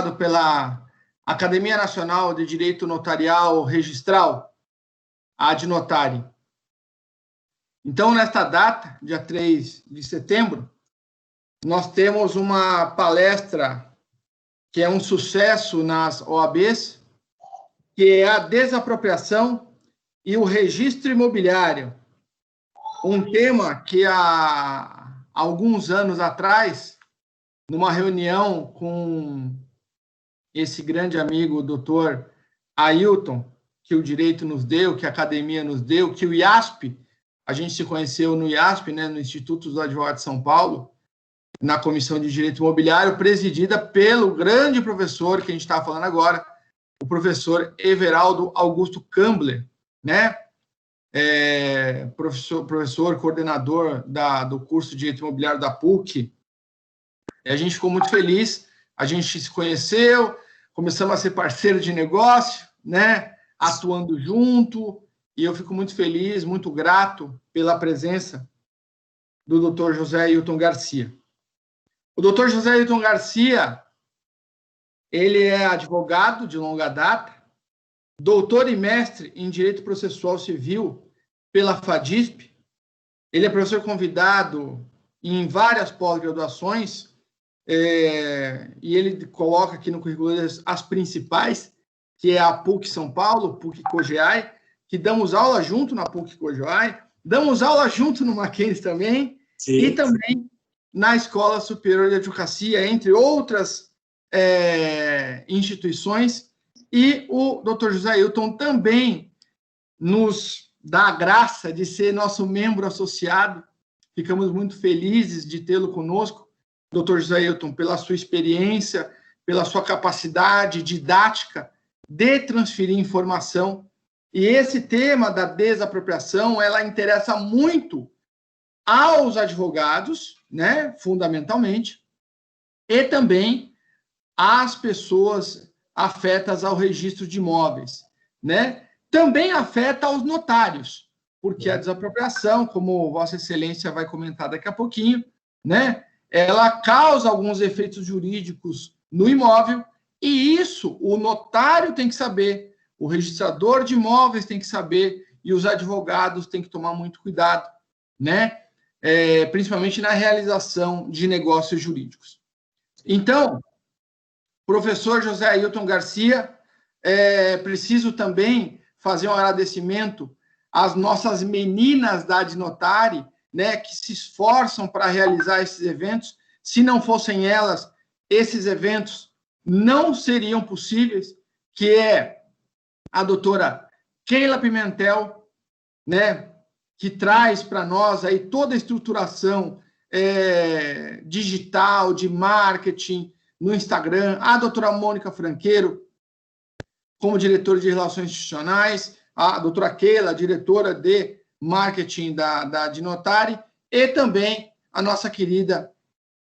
pela Academia Nacional de Direito Notarial Registral, a Adnotari. Então, nesta data, dia 3 de setembro, nós temos uma palestra que é um sucesso nas OABs, que é a desapropriação e o registro imobiliário. Um tema que há alguns anos atrás, numa reunião com esse grande amigo, o doutor Ailton, que o direito nos deu, que a academia nos deu, que o IASP, a gente se conheceu no IASP, né, no Instituto dos Advogados de São Paulo, na Comissão de Direito Imobiliário, presidida pelo grande professor que a gente está falando agora, o professor Everaldo Augusto Kambler, né? Professor coordenador do curso de Direito Imobiliário da PUC. E a gente ficou muito feliz, a gente se conheceu, começamos a ser parceiro de negócio, né? Atuando junto, e eu fico muito feliz, muito grato pela presença do Dr. José Ailton Garcia. O Dr. José Ailton Garcia, ele é advogado de longa data, doutor e mestre em Direito Processual Civil pela FADISP. Ele é professor convidado em várias pós-graduações, e ele coloca aqui no currículo as principais, que é a PUC São Paulo, PUC Cogeai, que damos aula junto na PUC Cogeai, damos aula junto no Mackenzie também, sim, e também na Escola Superior de Advocacia, entre outras instituições. E o Dr. José Ailton também nos dá a graça de ser nosso membro associado. Ficamos muito felizes de tê-lo conosco, Dr. José Ailton, pela sua experiência, pela sua capacidade didática de transferir informação. E esse tema da desapropriação, ela interessa muito aos advogados, né, fundamentalmente, e também às pessoas afetas ao registro de imóveis, né? Também afeta aos notários, porque a desapropriação, como Vossa Excelência vai comentar daqui a pouquinho, né, ela causa alguns efeitos jurídicos no imóvel, e isso o notário tem que saber, o registrador de imóveis tem que saber, e os advogados têm que tomar muito cuidado, né? Principalmente na realização de negócios jurídicos. Então, professor José Ailton Garcia, preciso também fazer um agradecimento às nossas meninas da Adnotari, né, que se esforçam para realizar esses eventos. Se não fossem elas, esses eventos não seriam possíveis, que é a doutora Keila Pimentel, né, que traz para nós aí toda a estruturação digital, de marketing, no Instagram, a doutora Mônica Franqueiro, como diretora de Relações Institucionais, a doutora Keila, diretora de Marketing da Adnotari, e também a nossa querida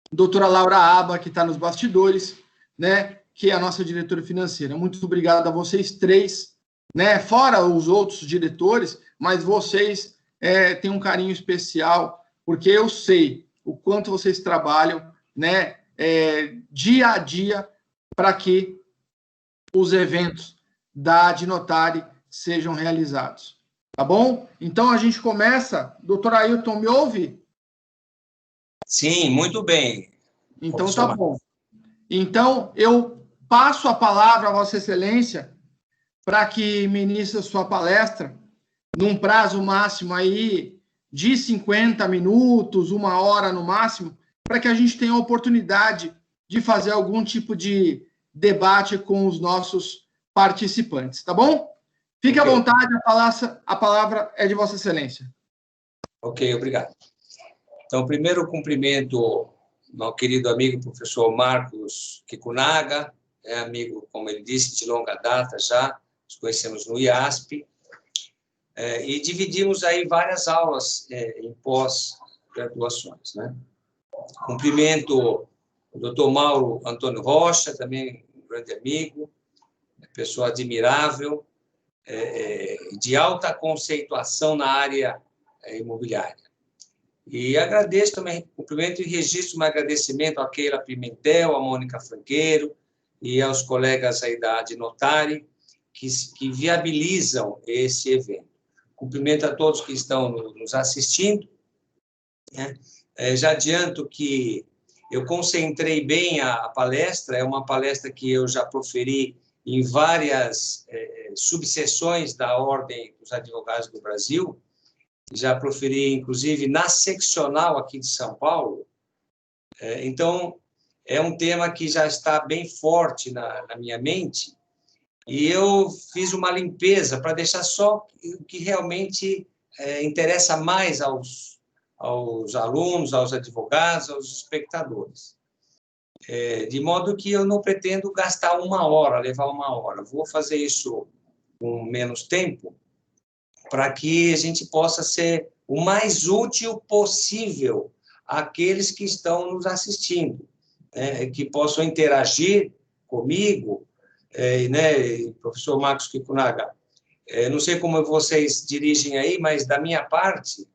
doutora Laura Aba, que está nos bastidores, né, que é a nossa diretora financeira. Muito obrigado a vocês três, né, fora os outros diretores, mas vocês têm um carinho especial, porque eu sei o quanto vocês trabalham, né, dia a dia, para que os eventos da Adnotari sejam realizados. Tá bom? Então, a gente começa. Doutor Ailton, me ouve? Sim, muito bem. Então, tá bom. Então, eu passo a palavra a Vossa Excelência para que ministre a sua palestra num prazo máximo aí de 50 minutos, 1 hora no máximo, para que a gente tenha a oportunidade de fazer algum tipo de debate com os nossos participantes, tá bom? Fique à vontade, a palavra é de Vossa Excelência. Ok, obrigado. Então, primeiro, cumprimento meu querido amigo professor Marcos Kikunaga, é amigo, como ele disse, de longa data já, nos conhecemos no IASP, e dividimos aí várias aulas em pós-graduações, né? Cumprimento o doutor Mauro Antônio Rocha, também um grande amigo, pessoa admirável, de alta conceituação na área imobiliária. E agradeço também, cumprimento e registro um agradecimento a Keila Pimentel, a Mônica Franqueiro, e aos colegas aí da Adnotare, que viabilizam esse evento. Cumprimento a todos que estão nos assistindo, né? Já adianto que eu concentrei bem a palestra, é uma palestra que eu já proferi em várias subseções da Ordem dos Advogados do Brasil, já proferi, inclusive, na seccional aqui de São Paulo. Então, é um tema que já está bem forte na minha mente, e eu fiz uma limpeza para deixar só o que realmente interessa mais aos alunos, aos advogados, aos espectadores. De modo que eu não pretendo gastar 1 hora, levar 1 hora. Vou fazer isso com menos tempo, para que a gente possa ser o mais útil possível àqueles que estão nos assistindo, que possam interagir comigo, né, professor Marcos Kikunaga. Não sei como vocês dirigem aí, mas da minha parte,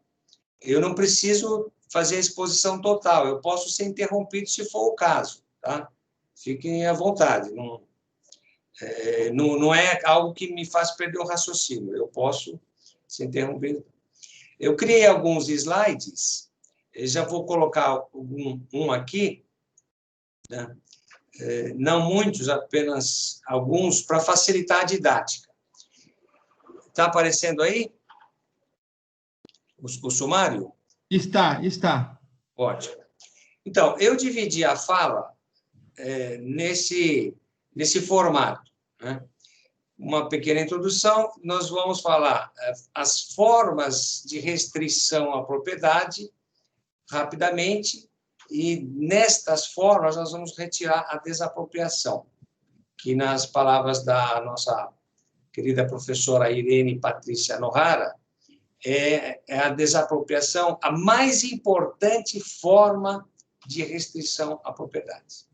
eu não preciso fazer a exposição total, eu posso ser interrompido se for o caso, tá? Fiquem à vontade, não é algo que me faz perder o raciocínio, eu posso ser interrompido. Eu criei alguns slides, já vou colocar um aqui, né? Não muitos, apenas alguns, para facilitar a didática. Está aparecendo aí o sumário? Está. Ótimo. Então, eu dividi a fala nesse formato, né? Uma pequena introdução, nós vamos falar as formas de restrição à propriedade, rapidamente, e nestas formas nós vamos retirar a desapropriação, que nas palavras da nossa querida professora Irene Patrícia Nohara, é a desapropriação a mais importante forma de restrição à propriedade.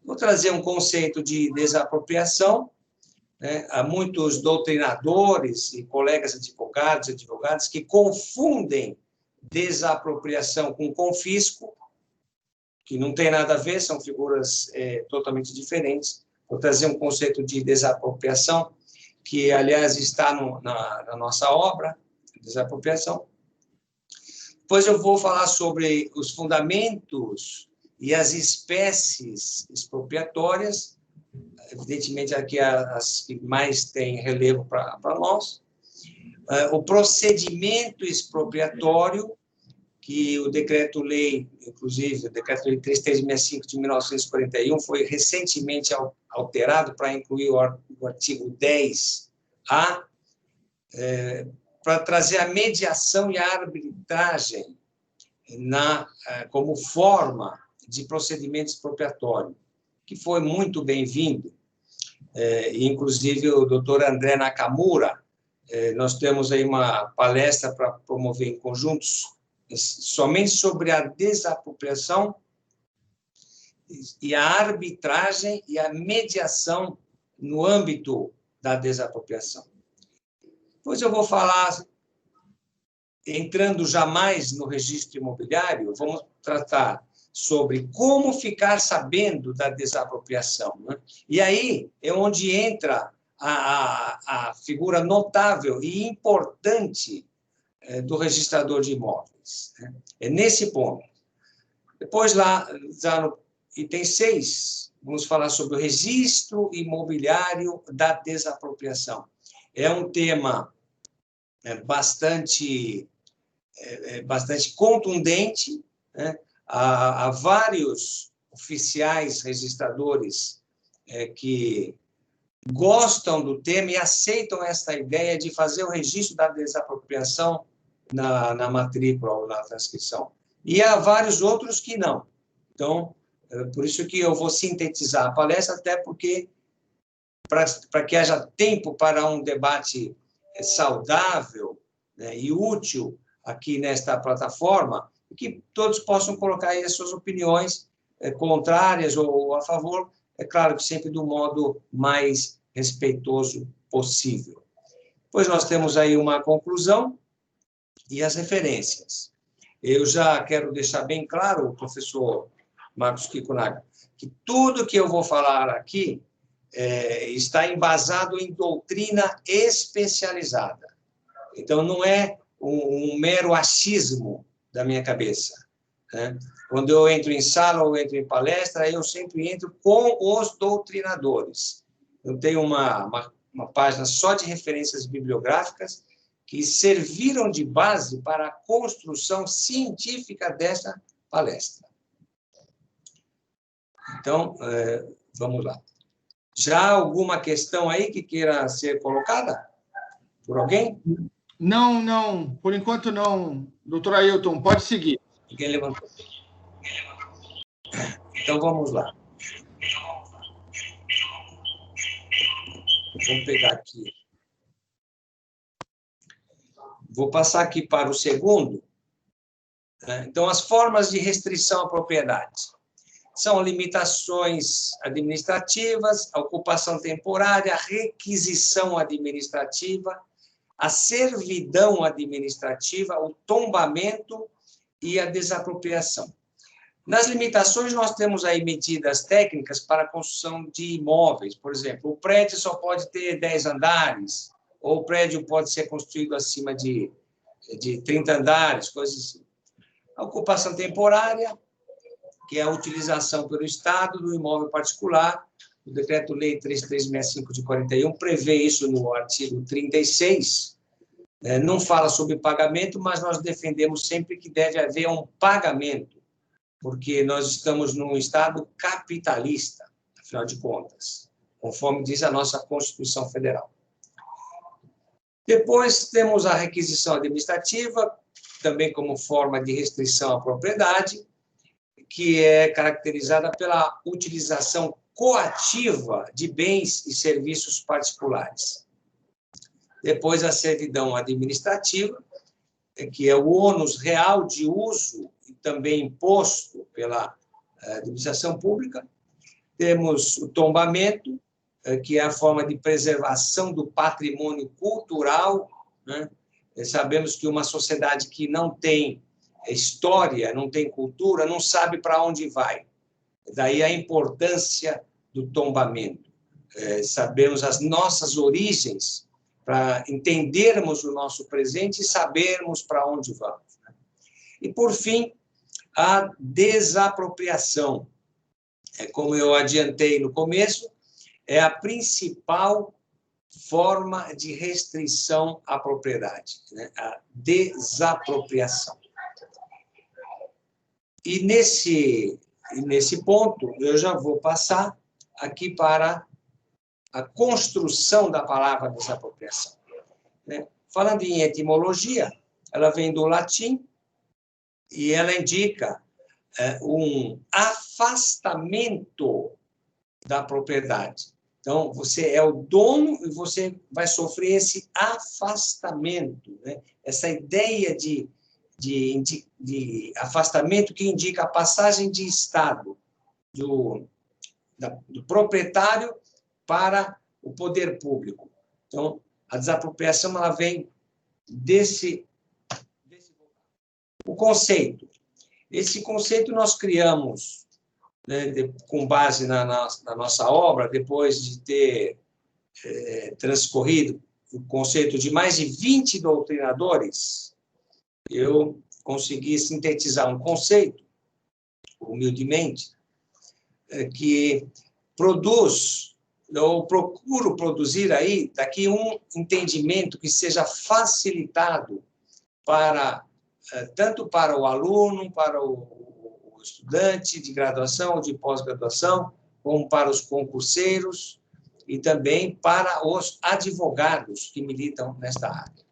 Vou trazer um conceito de desapropriação, né? Há muitos doutrinadores e colegas advogadas que confundem desapropriação com confisco, que não tem nada a ver, são figuras totalmente diferentes. Vou trazer um conceito de desapropriação, que, aliás, está na nossa obra, desapropriação. Depois eu vou falar sobre os fundamentos e as espécies expropriatórias, evidentemente aqui as que mais têm relevo para nós. O procedimento expropriatório, que o decreto-lei, inclusive, o decreto-lei 3365 de 1941, foi recentemente alterado para incluir o artigo 10A, para trazer a mediação e a arbitragem como forma de procedimento expropriatório, que foi muito bem-vindo. Inclusive, o doutor André Nakamura, nós temos aí uma palestra para promover em conjuntos somente sobre a desapropriação e a arbitragem e a mediação no âmbito da desapropriação. Depois eu vou falar, entrando jamais no registro imobiliário, vamos tratar sobre como ficar sabendo da desapropriação, né? E aí é onde entra a figura notável e importante do registrador de imóveis, né? É nesse ponto. Depois, lá no item 6, vamos falar sobre o registro imobiliário da desapropriação. É um tema bastante contundente, né? Há vários oficiais registradores que gostam do tema e aceitam essa ideia de fazer o registro da desapropriação na matrícula ou na transcrição. E há vários outros que não. Então, por isso que eu vou sintetizar a palestra, até porque, para que haja tempo para um debate saudável, né, e útil aqui nesta plataforma, e que todos possam colocar aí as suas opiniões contrárias ou a favor, é claro que sempre do modo mais respeitoso possível. Depois nós temos aí uma conclusão e as referências. Eu já quero deixar bem claro, professor Marcos Kikunaga, que tudo que eu vou falar aqui está embasado em doutrina especializada. Então, não é um mero achismo da minha cabeça, né? Quando eu entro em sala ou entro em palestra, eu sempre entro com os doutrinadores. Eu tenho uma página só de referências bibliográficas que serviram de base para a construção científica dessa palestra. Então, vamos lá. Já alguma questão aí que queira ser colocada por alguém? Não, não. Por enquanto, não. Doutor Ailton, pode seguir. Ninguém levantou. Então, vamos lá. Vamos pegar aqui. Vou passar aqui para o segundo. Então, as formas de restrição à propriedade. São limitações administrativas, a ocupação temporária, a requisição administrativa, a servidão administrativa, o tombamento e a desapropriação. Nas limitações, nós temos aí medidas técnicas para a construção de imóveis. Por exemplo, o prédio só pode ter 10 andares, ou o prédio pode ser construído acima de 30 andares, coisas assim. A ocupação temporária, que é a utilização pelo Estado do imóvel particular. O Decreto-Lei 3365 de 41 prevê isso no artigo 36. Não fala sobre pagamento, mas nós defendemos sempre que deve haver um pagamento, porque nós estamos num Estado capitalista, afinal de contas, conforme diz a nossa Constituição Federal. Depois temos a requisição administrativa, também como forma de restrição à propriedade, que é caracterizada pela utilização coativa de bens e serviços particulares. Depois, a servidão administrativa, que é o ônus real de uso e também imposto pela administração pública. Temos o tombamento, que é a forma de preservação do patrimônio cultural, né? Sabemos que uma sociedade que não tem história, não tem cultura, não sabe para onde vai. Daí a importância do tombamento. Sabemos as nossas origens para entendermos o nosso presente e sabermos para onde vamos. E, por fim, a desapropriação. Como eu adiantei no começo, é a principal forma de restrição à propriedade, né? A desapropriação. E nesse ponto, eu já vou passar aqui para a construção da palavra desapropriação, né? Falando em etimologia, ela vem do latim e ela indica um afastamento da propriedade. Então, você é o dono e você vai sofrer esse afastamento, né? Essa ideia de afastamento que indica a passagem de estado do proprietário para o poder público. Então, a desapropriação ela vem desse o conceito. Esse conceito nós criamos, né, com base na nossa obra, depois de ter transcorrido o conceito de mais de 20 doutrinadores, eu consegui sintetizar um conceito, humildemente, que produz, eu procuro produzir aí, daqui um entendimento que seja facilitado tanto para o aluno, para o estudante de graduação ou de pós-graduação, como para os concurseiros e também para os advogados que militam nesta área.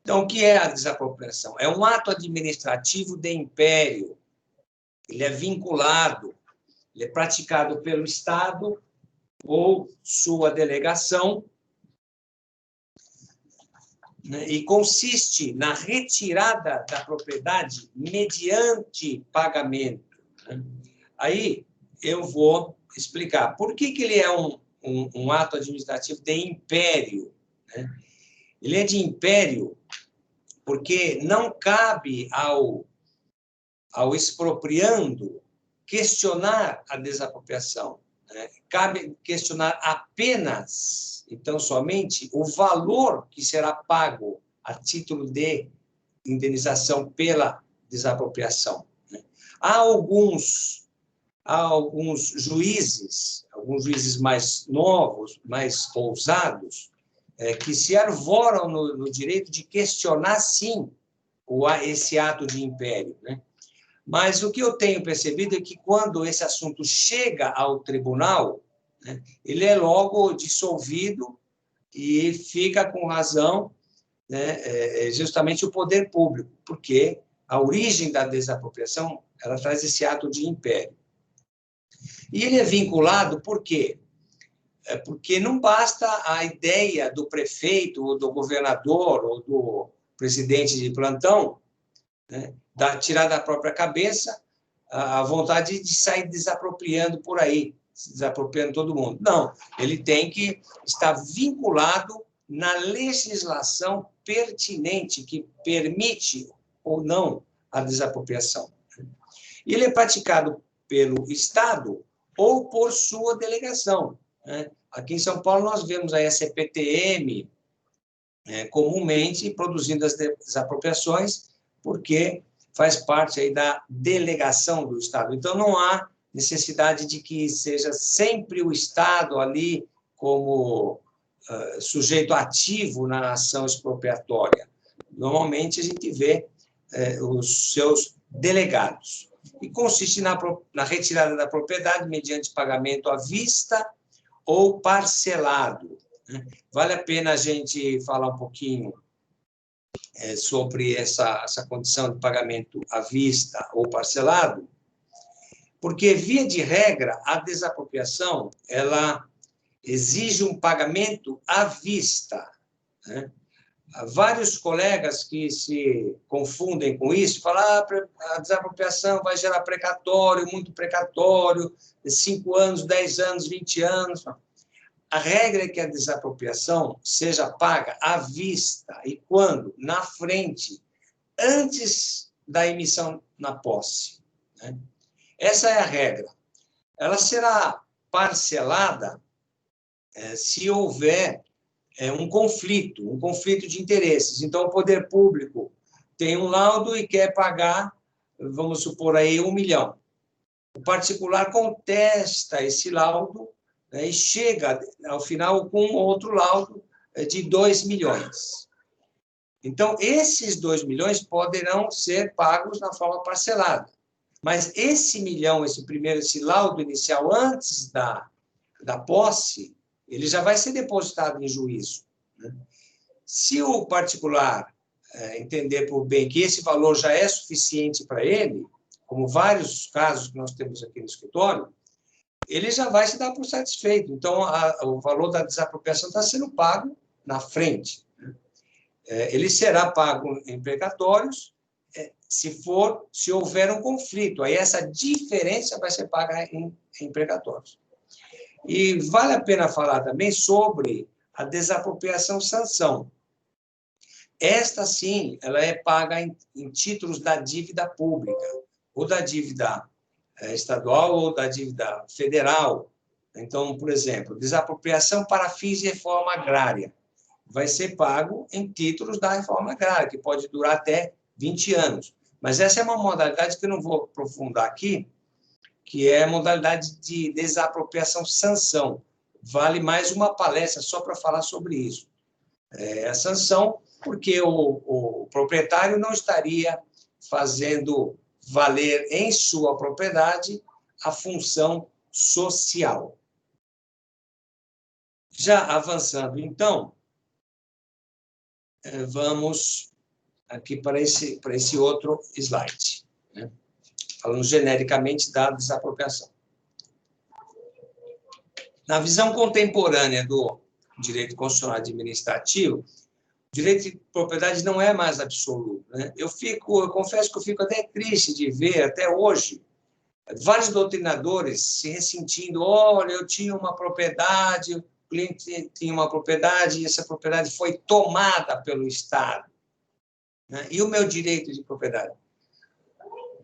Então, o que é a desapropriação? É um ato administrativo de império. Ele é vinculado, ele é praticado pelo Estado ou sua delegação, né, e consiste na retirada da propriedade mediante pagamento. Né? Aí eu vou explicar por que ele é um ato administrativo de império. Né? Ele é de império porque não cabe ao expropriando questionar a desapropriação, né? Cabe questionar apenas, então, somente o valor que será pago a título de indenização pela desapropriação, né? Há alguns juízes mais novos, mais ousados, que se arvoram no direito de questionar, sim, esse ato de império, né? Mas o que eu tenho percebido é que, quando esse assunto chega ao tribunal, né, ele é logo dissolvido e fica com razão, né, justamente o poder público, porque a origem da desapropriação ela traz esse ato de império. E ele é vinculado por quê? Porque não basta a ideia do prefeito, ou do governador, ou do presidente de plantão, né, tirar da própria cabeça a vontade de sair desapropriando por aí, desapropriando todo mundo. Não, ele tem que estar vinculado na legislação pertinente que permite ou não a desapropriação. E ele é praticado pelo Estado ou por sua delegação, né? Aqui em São Paulo, nós vemos a CPTM comumente produzindo as desapropriações, porque faz parte aí da delegação do Estado. Então, não há necessidade de que seja sempre o Estado ali como sujeito ativo na ação expropriatória. Normalmente, a gente vê os seus delegados. E consiste na retirada da propriedade mediante pagamento à vista ou parcelado. Vale a pena a gente falar um pouquinho sobre essa condição de pagamento à vista ou parcelado, porque, via de regra, a desapropriação ela exige um pagamento à vista, né? Há vários colegas que se confundem com isso, falam a desapropriação vai gerar precatório, muito precatório, 5 anos, 10 anos, 20 anos. A regra é que a desapropriação seja paga à vista e quando? Na frente, antes da emissão na posse, né? Essa é a regra. Ela será parcelada se houver um conflito de interesses. Então, o poder público tem um laudo e quer pagar, vamos supor aí, 1 milhão. O particular contesta esse laudo, né, e chega, ao final, com outro laudo de 2 milhões. Então, esses 2 milhões poderão ser pagos na forma parcelada. Mas esse milhão, esse laudo inicial, antes da posse, ele já vai ser depositado em juízo, né? Se o particular entender por bem que esse valor já é suficiente para ele, como vários casos que nós temos aqui no escritório, ele já vai se dar por satisfeito. Então, o valor da desapropriação está sendo pago na frente, né? Ele será pago em precatórios se houver um conflito. Aí essa diferença vai ser paga em precatórios. E vale a pena falar também sobre a desapropriação-sanção. Esta, sim, ela é paga em títulos da dívida pública, ou da dívida estadual ou da dívida federal. Então, por exemplo, desapropriação para fins de reforma agrária vai ser pago em títulos da reforma agrária, que pode durar até 20 anos. Mas essa é uma modalidade que eu não vou aprofundar aqui, que é a modalidade de desapropriação-sanção. Vale mais uma palestra só para falar sobre isso. A sanção, porque o proprietário não estaria fazendo valer em sua propriedade a função social. Já avançando, então, vamos aqui para esse outro slide, né? Falando genericamente da desapropriação. Na visão contemporânea do direito constitucional administrativo, o direito de propriedade não é mais absoluto, né? Eu confesso que eu fico até triste de ver, até hoje, vários doutrinadores se ressentindo. Olha, eu tinha uma propriedade, o cliente tinha uma propriedade e essa propriedade foi tomada pelo Estado. né? E o meu direito de propriedade?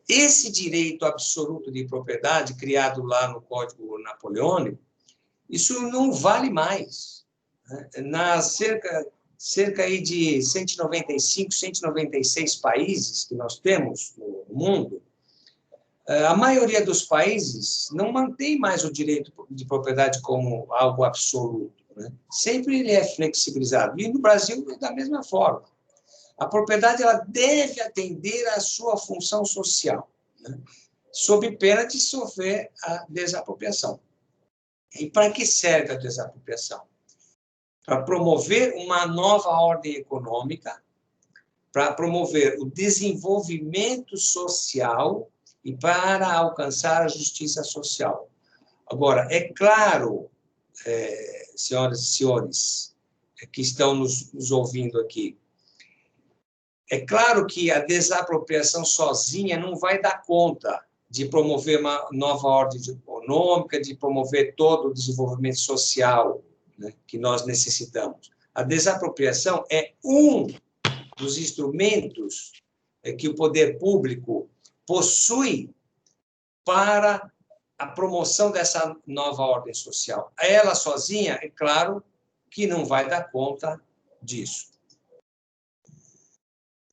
Esse direito absoluto de propriedade, criado lá no Código Napoleônico, isso não vale mais, né? Cerca aí de 195, 196 países que nós temos no mundo, a maioria dos países não mantém mais o direito de propriedade como algo absoluto, né? Sempre ele é flexibilizado. E no Brasil é da mesma forma. A propriedade ela deve atender à sua função social, né? Sob pena de sofrer a desapropriação. E para que serve a desapropriação? Para promover uma nova ordem econômica, para promover o desenvolvimento social e para alcançar a justiça social. Agora, é claro, senhoras e senhores que estão nos ouvindo aqui, é claro que a desapropriação sozinha não vai dar conta de promover uma nova ordem econômica, de promover todo o desenvolvimento social, né, que nós necessitamos. A desapropriação é um dos instrumentos que o poder público possui para a promoção dessa nova ordem social. Ela sozinha, é claro, que não vai dar conta disso.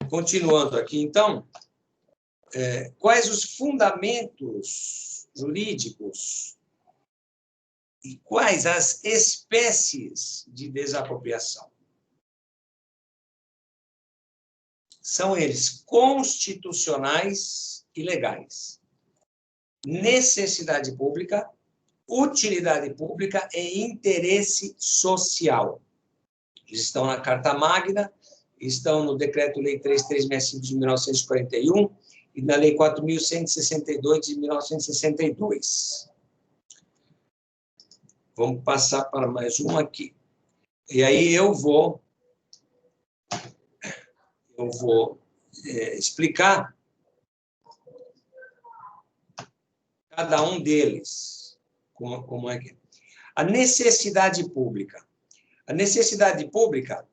Continuando aqui, então, quais os fundamentos jurídicos e quais as espécies de desapropriação? São eles constitucionais e legais. Necessidade pública, utilidade pública e interesse social. Eles estão na Carta Magna, estão no Decreto-Lei 3365 de 1941 e na Lei 4.162 de 1962. Vamos passar para mais um aqui. E aí eu vou explicar cada um deles, como é que é. A necessidade pública. A necessidade pública,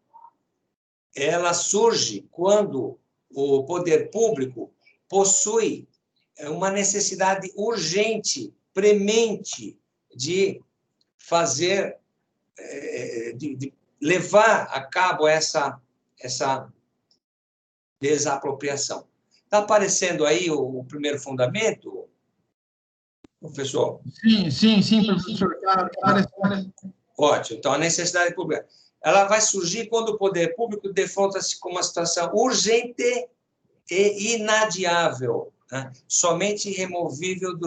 ela surge quando o poder público possui uma necessidade urgente, premente, de fazer, de levar a cabo essa desapropriação. Está aparecendo aí o primeiro fundamento, professor? Sim, professor. Ótimo. Então, a necessidade pública. Ela vai surgir quando o poder público defronta-se com uma situação urgente e inadiável, né? Somente removível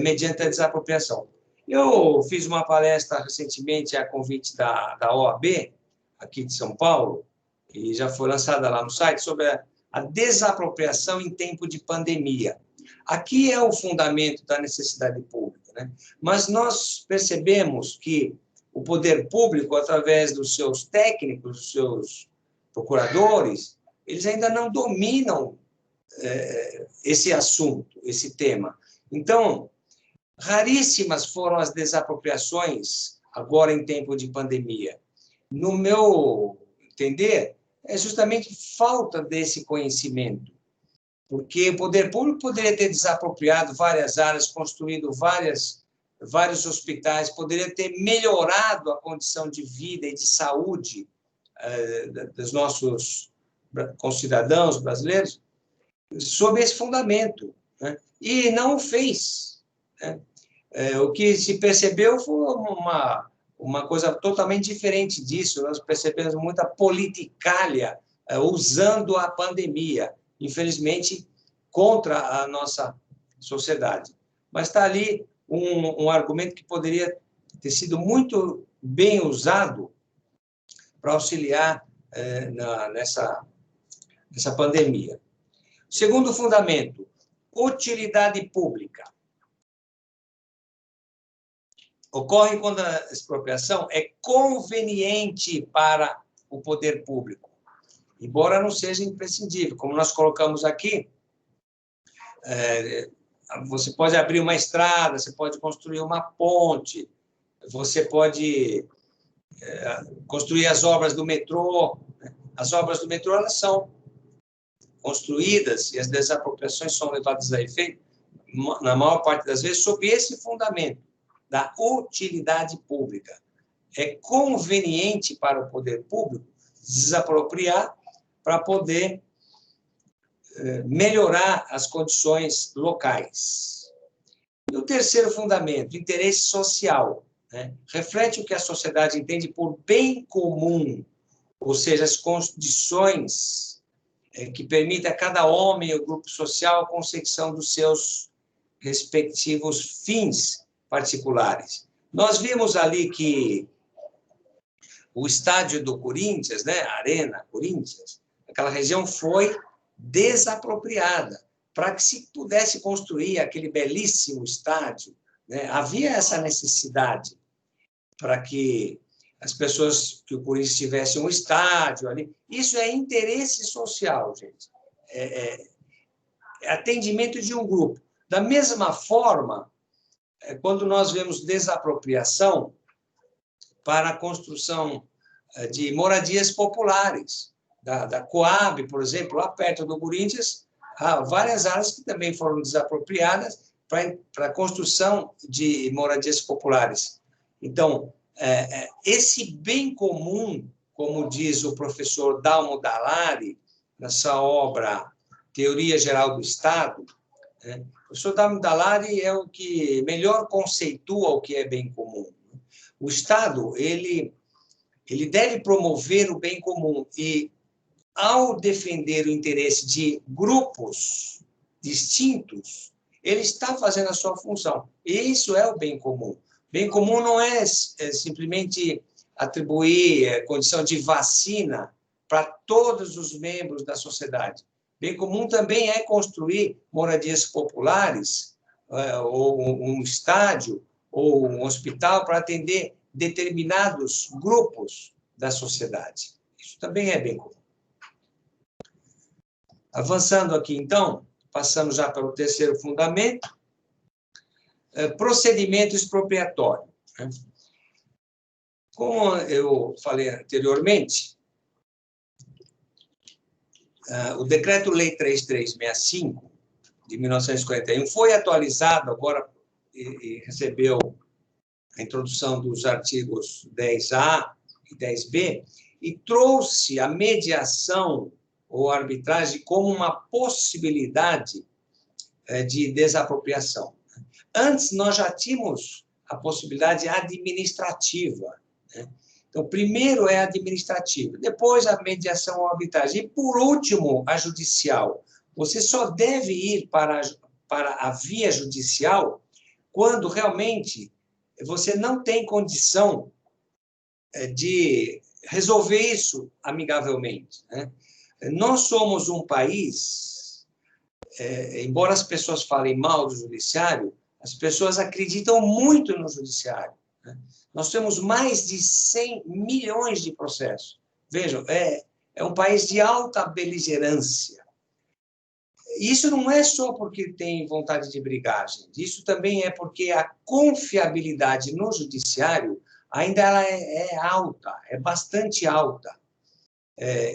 mediante a desapropriação. Eu fiz uma palestra recentemente a convite da OAB, aqui de São Paulo, e já foi lançada lá no site, sobre a desapropriação em tempo de pandemia. Aqui é o fundamento da necessidade pública, né? Mas nós percebemos que o poder público, através dos seus técnicos, dos seus procuradores, eles ainda não dominam esse assunto, esse tema. Então, raríssimas foram as desapropriações agora em tempo de pandemia. No meu entender, é justamente falta desse conhecimento, porque o poder público poderia ter desapropriado várias áreas, construído vários hospitais, poderia ter melhorado a condição de vida e de saúde dos nossos concidadãos brasileiros sob esse fundamento, né? E não o fez, né? O que se percebeu foi uma coisa totalmente diferente disso. Nós percebemos muita politicalha usando a pandemia, infelizmente, contra a nossa sociedade. Mas está ali um argumento que poderia ter sido muito bem usado para auxiliar nessa pandemia. Segundo fundamento, utilidade pública. Ocorre quando a expropriação é conveniente para o poder público, embora não seja imprescindível. Como nós colocamos aqui, você pode abrir uma estrada, você pode construir uma ponte, você pode construir as obras do metrô. as obras do metrô, elas são construídas e as desapropriações são levadas a efeito, na maior parte das vezes, sob esse fundamento da utilidade pública. É conveniente para o poder público desapropriar para poder melhorar as condições locais. E o terceiro fundamento, interesse social, né? Reflete o que a sociedade entende por bem comum, ou seja, as condições que permitem a cada homem ou grupo social a consecução dos seus respectivos fins particulares. Nós vimos ali que o estádio do Corinthians, né, a Arena Corinthians, aquela região foi desapropriada para que se pudesse construir aquele belíssimo estádio, né? Havia essa necessidade para que as pessoas, que o Corinthians tivesse um estádio ali. Isso é interesse social, gente. É atendimento de um grupo. Da mesma forma, quando nós vemos desapropriação para a construção de moradias populares, da Coab, por exemplo, lá perto do Corinthians, há várias áreas que também foram desapropriadas para a construção de moradias populares. Então, esse bem comum, como diz o professor Dalmo Dallari, nessa obra Teoria Geral do Estado, o professor Dalmo Dallari é o que melhor conceitua o que é bem comum. O Estado, ele deve promover o bem comum e, ao defender o interesse de grupos distintos, ele está fazendo a sua função. E isso é o bem comum. Bem comum não é simplesmente atribuir condição de vacina para todos os membros da sociedade. Bem comum também é construir moradias populares, ou um estádio, ou um hospital para atender determinados grupos da sociedade. Isso também é bem comum. Avançando aqui, então, passamos já para o terceiro fundamento, procedimento expropriatório. Como eu falei anteriormente, o Decreto-Lei 3365, de 1941, foi atualizado agora e recebeu a introdução dos artigos 10A e 10B, e trouxe a mediação ou arbitragem como uma possibilidade de desapropriação. Antes, nós já tínhamos a possibilidade administrativa, né? Então, primeiro é a administrativa, depois a mediação ou arbitragem, e, por último, a judicial. Você só deve ir para a via judicial quando realmente você não tem condição de resolver isso amigavelmente, né? Nós somos um país, embora as pessoas falem mal do judiciário, as pessoas acreditam muito no judiciário, né? Nós temos mais de 100 milhões de processos. Vejam, é um país de alta beligerância. Isso não é só porque tem vontade de brigar, gente. Isso também é porque a confiabilidade no judiciário ainda ela é alta, é bastante alta.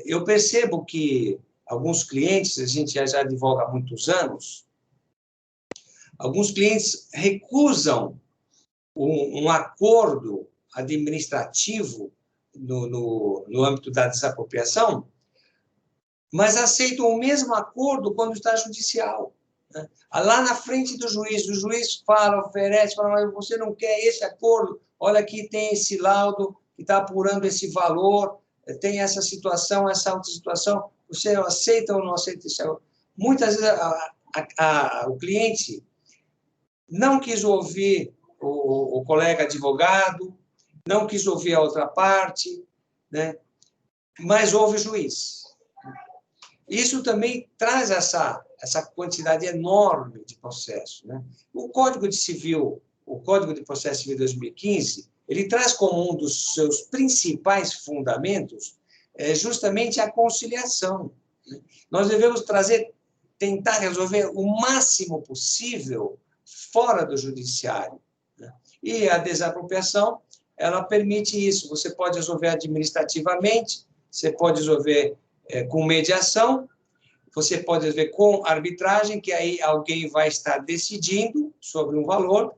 Eu percebo que alguns clientes, a gente já advoga há muitos anos, alguns clientes recusam um acordo administrativo no âmbito da desapropriação, mas aceitam o mesmo acordo quando está judicial, né? Lá na frente do juiz, o juiz fala, oferece, fala, mas você não quer esse acordo? Olha, aqui tem esse laudo que está apurando esse valor, tem essa situação, essa outra situação, você aceita ou não aceita esse acordo? Muitas vezes o cliente não quis ouvir o colega advogado, não quis ouvir a outra parte, né? Mas ouve o juiz. Isso também traz essa quantidade enorme de processos, né? O Código de Processo Civil de 2015, ele traz como um dos seus principais fundamentos justamente a conciliação, né? Nós devemos tentar resolver o máximo possível fora do judiciário, né? E a desapropriação, ela permite isso. Você pode resolver administrativamente, você pode resolver com mediação, você pode resolver com arbitragem, que aí alguém vai estar decidindo sobre um valor,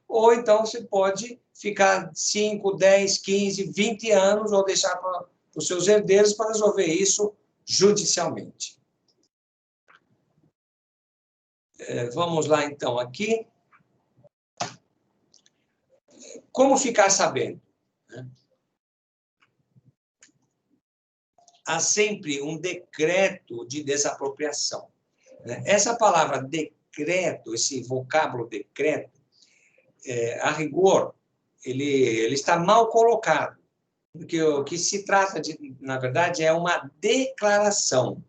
ou então você pode ficar 5, 10, 15, 20 anos, ou deixar para os seus herdeiros para resolver isso judicialmente. Vamos lá, então, aqui. Como ficar sabendo? Há sempre um decreto de desapropriação. Essa palavra decreto, esse vocábulo decreto, a rigor, ele está mal colocado, porque o que se trata, na verdade, é uma declaração.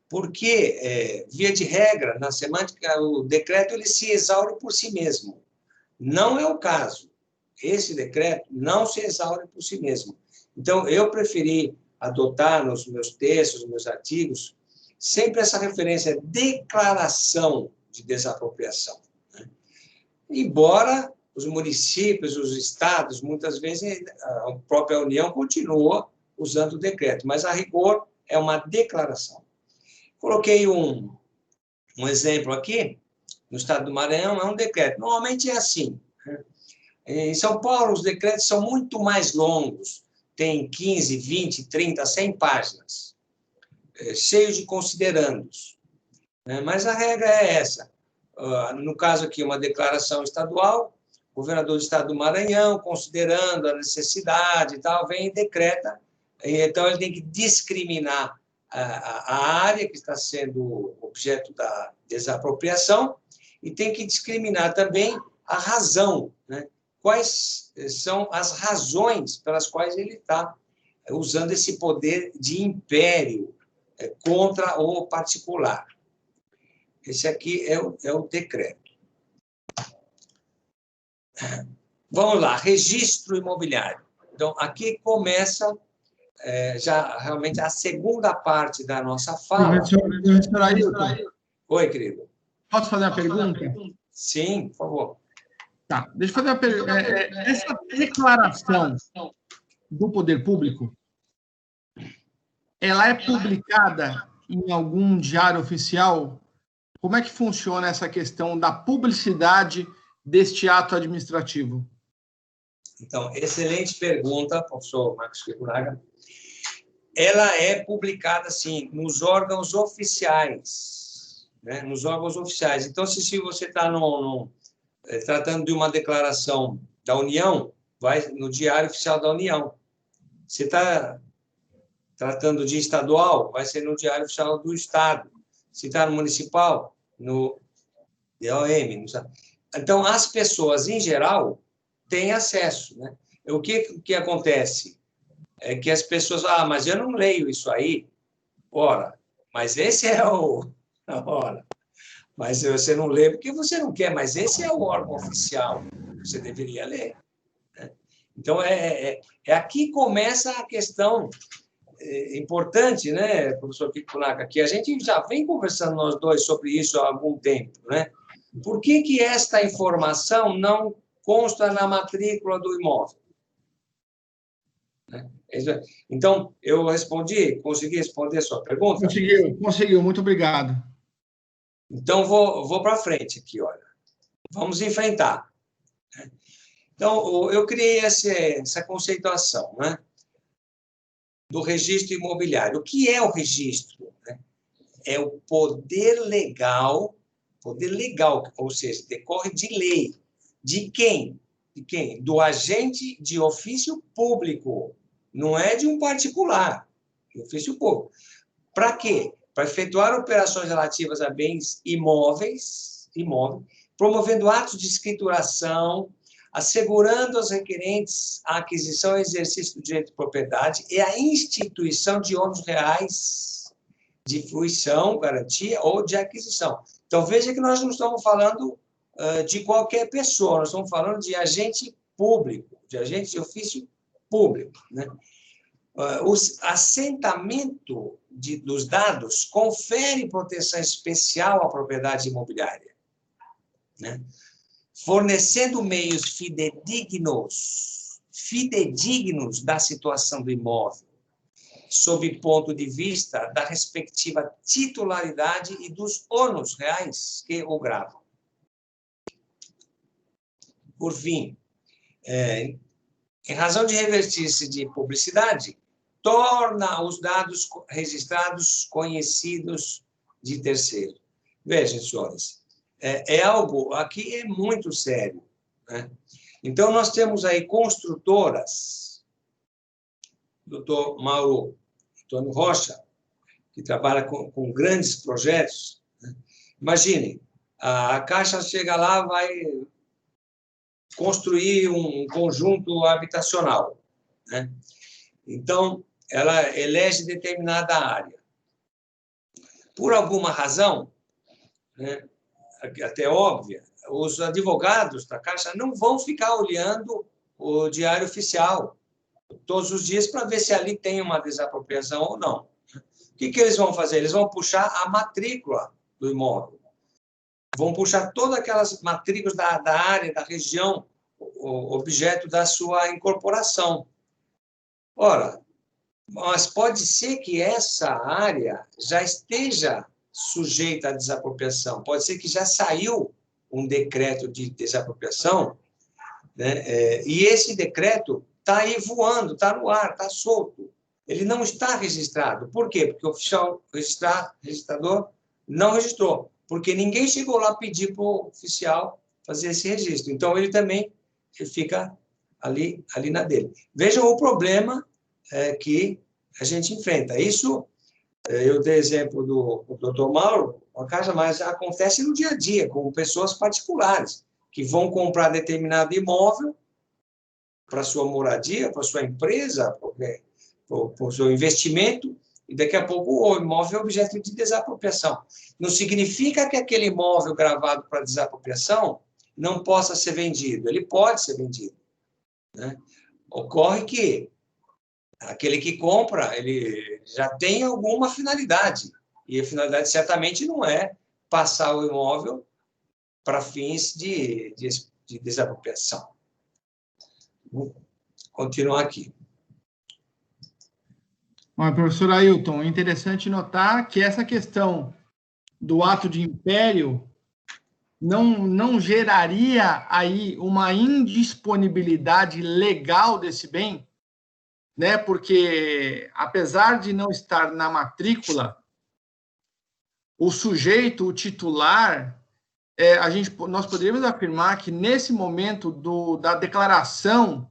Porque, via de regra, na semântica, o decreto ele se exaure por si mesmo. Não é o caso. Esse decreto não se exaure por si mesmo. Então, eu preferi adotar nos meus textos, nos meus artigos, sempre essa referência, declaração de desapropriação. Embora os municípios, os estados, muitas vezes, a própria União continua usando o decreto, mas, a rigor, é uma declaração. Coloquei um exemplo aqui, no estado do Maranhão, é um decreto. Normalmente é assim. Em São Paulo, os decretos são muito mais longos, tem 15, 20, 30, 100 páginas, cheios de considerandos. Mas a regra é essa. No caso aqui, uma declaração estadual, o governador do estado do Maranhão, considerando a necessidade e tal, vem e decreta. Então, ele tem que discriminar a área que está sendo objeto da desapropriação e tem que discriminar também a razão, né? Quais são as razões pelas quais ele está usando esse poder de império contra o particular. Esse aqui é o decreto. Vamos lá, registro imobiliário. Então, aqui começa já realmente a segunda parte da nossa fala. Professor Ailton. Oi, querido. Posso fazer uma pergunta? Sim, por favor. Tá, deixa eu fazer uma pergunta. Essa declaração do poder público, ela é publicada em algum diário oficial? Como é que funciona essa questão da publicidade deste ato administrativo? Então, excelente pergunta, professor Marcos Kikunaga. Ela é publicada, sim, nos órgãos oficiais, né? Nos órgãos oficiais. Então, se você está tratando de uma declaração da União, vai no Diário Oficial da União. Se está tratando de estadual, vai ser no Diário Oficial do Estado. Se está no municipal, no DOM. Então, as pessoas, em geral, têm acesso, né? O que acontece? É que as pessoas falam, mas eu não leio isso aí. Ora, mas esse é o... Ora, mas você não lê porque você não quer, mas esse é o órgão oficial, você deveria ler. Né? Então, aqui começa a questão importante, né, professor Kikunaga, que a gente já vem conversando nós dois sobre isso há algum tempo, né? Por que esta informação não consta na matrícula do imóvel? Então, eu consegui responder a sua pergunta? Conseguiu, muito obrigado. Então, vou para frente aqui, olha. Vamos enfrentar. Então, eu criei essa conceituação, né, do registro imobiliário. O que é o registro? Né? É o poder legal, ou seja, decorre de lei. De quem? De quem? Do agente de ofício público, não é de um particular, de ofício público. Para quê? Para efetuar operações relativas a bens imóveis, promovendo atos de escrituração, assegurando aos requerentes a aquisição e exercício do direito de propriedade e a instituição de ônus reais de fruição, garantia ou de aquisição. Então, veja que nós não estamos falando de qualquer pessoa, nós estamos falando de agente público, de agente de ofício público, né? O assentamento dos dados confere proteção especial à propriedade imobiliária, né? Fornecendo meios fidedignos da situação do imóvel, sob ponto de vista da respectiva titularidade e dos ônus reais que o gravam. Por fim, em razão de revestir-se de publicidade, torna os dados registrados conhecidos de terceiro. Vejam, senhores, algo aqui é muito sério, né? Então, nós temos aí construtoras, doutor Mauro Antônio Rocha, que trabalha com grandes projetos, né? Imaginem, a Caixa chega lá, vai construir um conjunto habitacional, né? Então, ela elege determinada área. Por alguma razão, né, até óbvia, os advogados da Caixa não vão ficar olhando o diário oficial todos os dias para ver se ali tem uma desapropriação ou não. O que eles vão fazer? Eles vão puxar a matrícula do imóvel. Vão puxar todas aquelas matrículas da área, da região, o objeto da sua incorporação. Ora, mas pode ser que essa área já esteja sujeita à desapropriação. Pode ser que já saiu um decreto de desapropriação, né? E esse decreto está aí voando, está no ar, está solto. Ele não está registrado. Por quê? Porque o oficial registrador não registrou. Porque ninguém chegou lá pedir para o oficial fazer esse registro. Então, ele também fica ali na dele. Vejam o problema que a gente enfrenta. Isso, eu dei exemplo do doutor Mauro, uma casa, mas acontece no dia a dia, com pessoas particulares, que vão comprar determinado imóvel para sua moradia, para sua empresa, para o seu investimento, e daqui a pouco o imóvel é objeto de desapropriação. Não significa que aquele imóvel gravado para desapropriação não possa ser vendido. Ele pode ser vendido, né? Ocorre que aquele que compra, ele já tem alguma finalidade, e a finalidade certamente não é passar o imóvel para fins de desapropriação. Vou continuar aqui. Bom, professor Ailton, é interessante notar que essa questão do ato de império não geraria aí uma indisponibilidade legal desse bem, né? Porque, apesar de não estar na matrícula, o sujeito, o titular, nós poderíamos afirmar que, nesse momento da declaração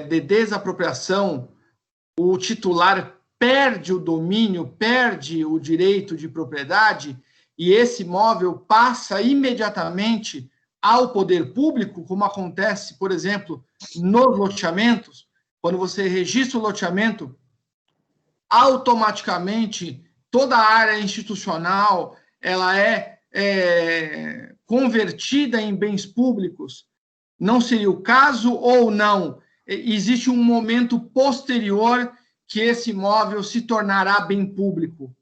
de desapropriação, o titular perde o domínio, perde o direito de propriedade, e esse imóvel passa imediatamente ao poder público, como acontece, por exemplo, nos loteamentos. Quando você registra o loteamento, automaticamente toda a área institucional ela é convertida em bens públicos. Não seria o caso ou não? Existe um momento posterior que esse imóvel se tornará bem público?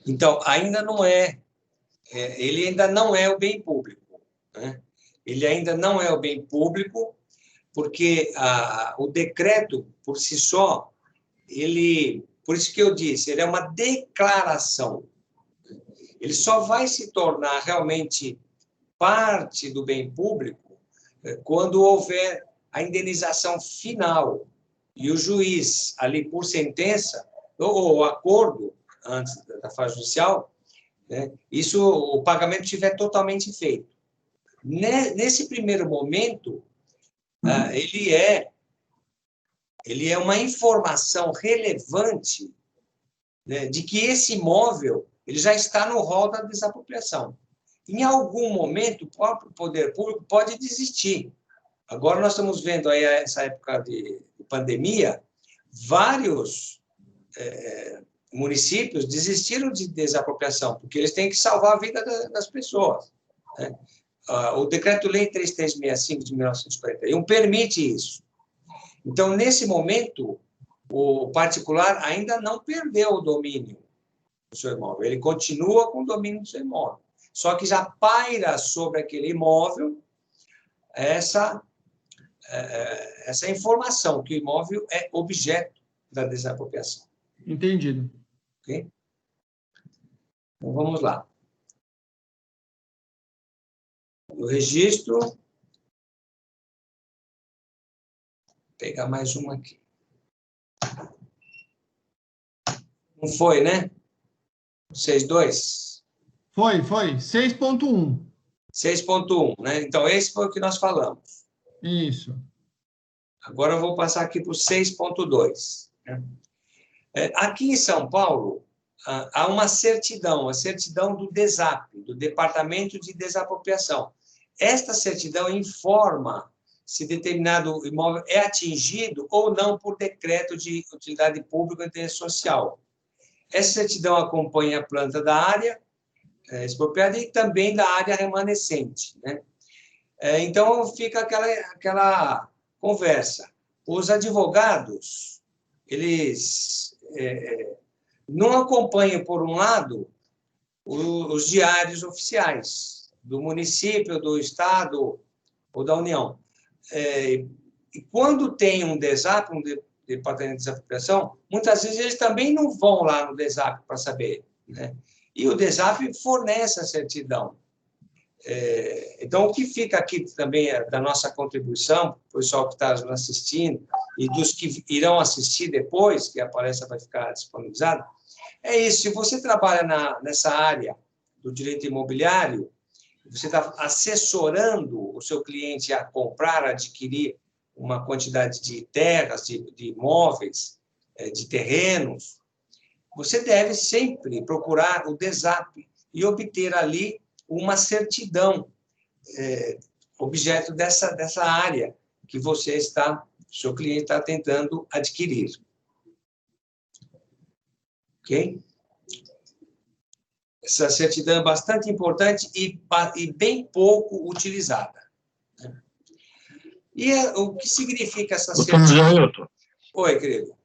Então, ainda não ele ainda não é o bem público, né? Ele ainda não é o bem público, porque o decreto, por si só, por isso que eu disse, ele é uma declaração. Ele só vai se tornar realmente parte do bem público quando houver a indenização final e o juiz, ali por sentença, ou acordo, antes da fase judicial, né, o pagamento estiver totalmente feito. Nesse primeiro momento, ele é uma informação relevante, né, de que esse imóvel ele já está no rol da desapropriação. Em algum momento, o próprio poder público pode desistir. Agora, nós estamos vendo aí, essa época de pandemia, vários municípios desistiram de desapropriação, porque eles têm que salvar a vida das pessoas, né? O Decreto-Lei 3365 de 1941 permite isso. Então, nesse momento, o particular ainda não perdeu o domínio do seu imóvel, ele continua com o domínio do seu imóvel, só que já paira sobre aquele imóvel essa informação, que o imóvel é objeto da desapropriação. Entendido. Ok? Então, vamos lá. O registro. Vou pegar mais uma aqui. Não foi, né? 6.2? Foi. 6.1. 6.1, né? Então, esse foi o que nós falamos. Isso. Agora eu vou passar aqui para o 6.2. Né? Aqui em São Paulo, há uma certidão, a certidão do DESAP, do Departamento de Desapropriação. Esta certidão informa se determinado imóvel é atingido ou não por decreto de utilidade pública ou interesse social. Essa certidão acompanha a planta da área expropriada e também da área remanescente, né? Então, fica aquela conversa. Os advogados, eles não acompanham, por um lado, os diários oficiais do município, do estado ou da União. E quando tem um DESAP, um Departamento de Desapropriação, muitas vezes eles também não vão lá no DESAP para saber, né? E o DESAP fornece a certidão. Então, o que fica aqui também da nossa contribuição, o pessoal que está nos assistindo e dos que irão assistir depois, que a palestra vai ficar disponibilizada, é isso. Se você trabalha nessa área do direito imobiliário, você está assessorando o seu cliente a comprar, a adquirir uma quantidade de terras, de imóveis, de terrenos, você deve sempre procurar o DESAP e obter ali uma certidão, objeto dessa área que seu cliente está tentando adquirir. Ok? Essa certidão é bastante importante e bem pouco utilizada. E o que significa essa certidão? Doutor José Ailton. Oi, querido.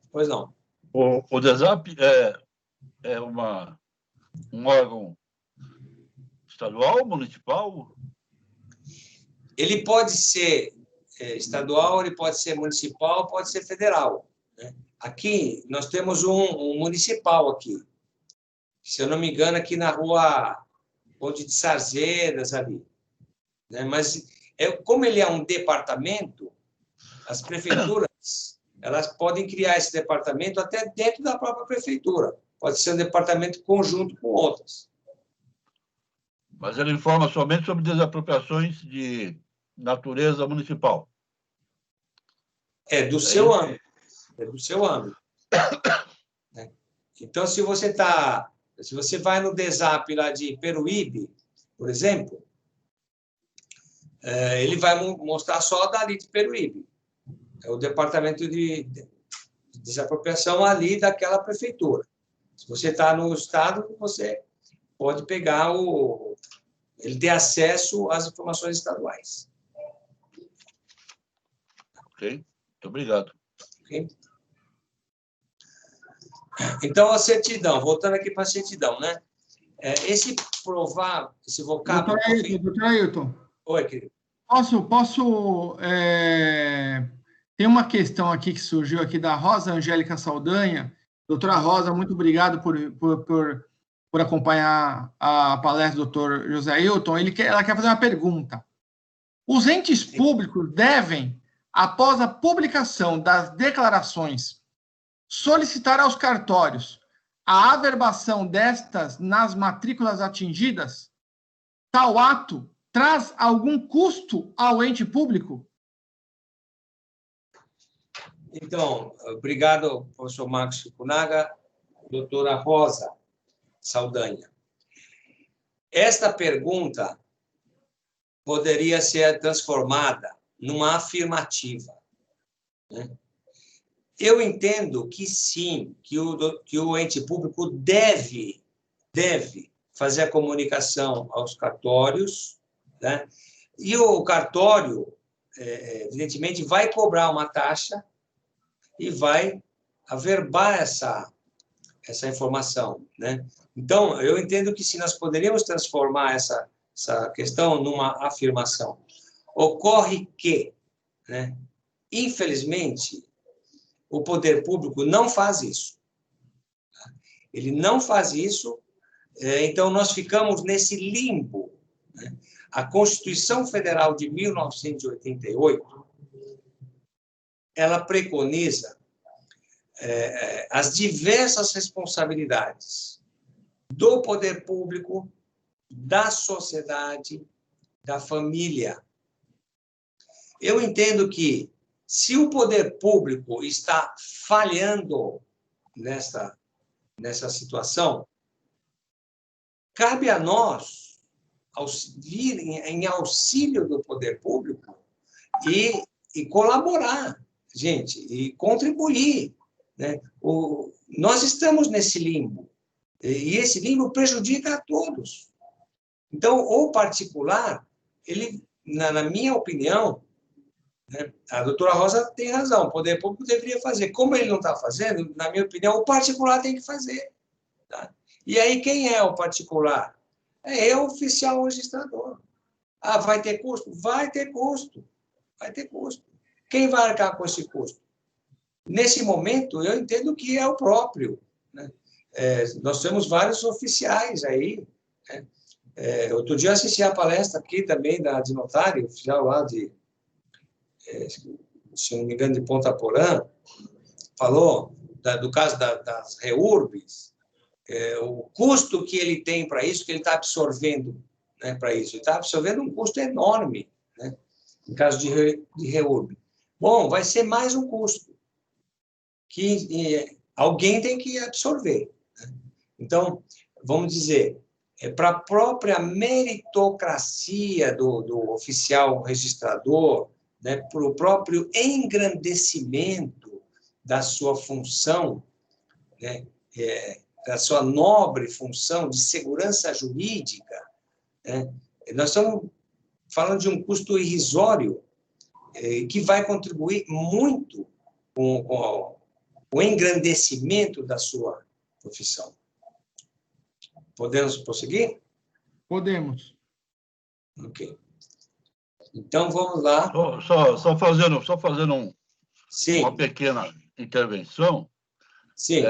Pois não. O DESAP é um órgão estadual, municipal? Ele pode ser estadual, ele pode ser municipal, pode ser federal, né? Aqui, nós temos um municipal aqui. Se eu não me engano, aqui na rua Ponte de Sarzeiras, ali. Né? Mas, como ele é um departamento, as prefeituras elas podem criar esse departamento até dentro da própria prefeitura. Pode ser um departamento conjunto com outras. Mas ele informa somente sobre desapropriações de natureza municipal. É do seu âmbito. É do seu âmbito. Né? Então, se você vai no DESAP lá de Peruíbe, por exemplo, ele vai mostrar só dali de Peruíbe. É o departamento de desapropriação ali daquela prefeitura. Se você está no estado, você pode pegar ele ter acesso às informações estaduais. Ok, muito obrigado. Okay? Então, a certidão, voltando aqui para a certidão, né? Esse vocábulo... Doutor Ailton. Oi, querido. Posso tem uma questão aqui que surgiu aqui da Rosa Angélica Saldanha. Doutora Rosa, muito obrigado por acompanhar a palestra do doutor José Ailton. Ela quer fazer uma pergunta. Os entes públicos devem, após a publicação das declarações, solicitar aos cartórios a averbação destas nas matrículas atingidas? Tal ato traz algum custo ao ente público? Então, obrigado, professor Marcos Fukunaga, doutora Rosa Saldanha. Esta pergunta poderia ser transformada numa afirmativa, né? Eu entendo que sim, que o ente público deve fazer a comunicação aos cartórios, né? E o cartório, evidentemente, vai cobrar uma taxa e vai averbar essa informação, né? Então, eu entendo que se nós poderíamos transformar essa questão numa afirmação. Ocorre que, né, infelizmente, o poder público não faz isso. Ele não faz isso, então nós ficamos nesse limbo. A Constituição Federal de 1988, ela preconiza as diversas responsabilidades do poder público, da sociedade, da família. Eu entendo que, se o poder público está falhando nessa situação, cabe a nós vir em auxílio do poder público e colaborar, gente, e contribuir, né? Nós estamos nesse limbo, e esse limbo prejudica a todos. Então, o particular, ele, na minha opinião, né, a doutora Rosa tem razão, o poder público deveria fazer. Como ele não está fazendo, na minha opinião, o particular tem que fazer. Tá? E aí, quem é o particular? É o oficial registrador. Ah, vai ter custo? Vai ter custo. Vai ter custo. Quem vai arcar com esse custo? Nesse momento, eu entendo que é o próprio. Né? Nós temos vários oficiais aí. Né? Outro dia assisti a palestra aqui também de notário, oficial lá de, se não me engano, de Ponta Porã, falou do caso das REURBs, o custo que ele tem para isso, que ele está absorvendo, né, para isso. Ele está absorvendo um custo enorme, né, em caso de REURB. Bom, vai ser mais um custo que alguém tem que absorver. Né? Então, vamos dizer, para a própria meritocracia do oficial registrador, né, para o próprio engrandecimento da sua função, né, da sua nobre função de segurança jurídica, né, nós estamos falando de um custo irrisório que vai contribuir muito com o engrandecimento da sua profissão. Podemos prosseguir? Podemos. Ok. Então, vamos lá. Só fazendo Sim. uma pequena intervenção. Sim.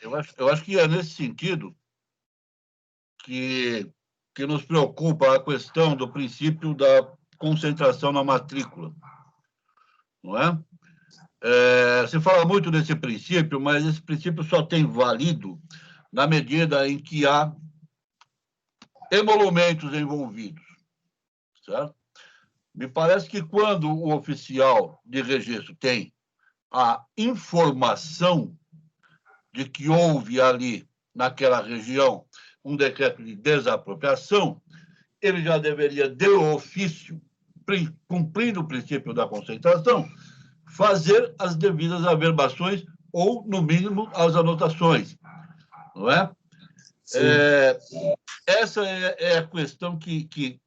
Eu acho que é nesse sentido que nos preocupa a questão do princípio da concentração na matrícula. Não é? Se fala muito desse princípio, mas esse princípio só tem valido na medida em que há emolumentos envolvidos, certo? Me parece que quando o oficial de registro tem a informação de que houve ali, naquela região, um decreto de desapropriação, ele já deveria, de ofício, cumprindo o princípio da concentração, fazer as devidas averbações ou, no mínimo, as anotações. Não é? Essa é a questão que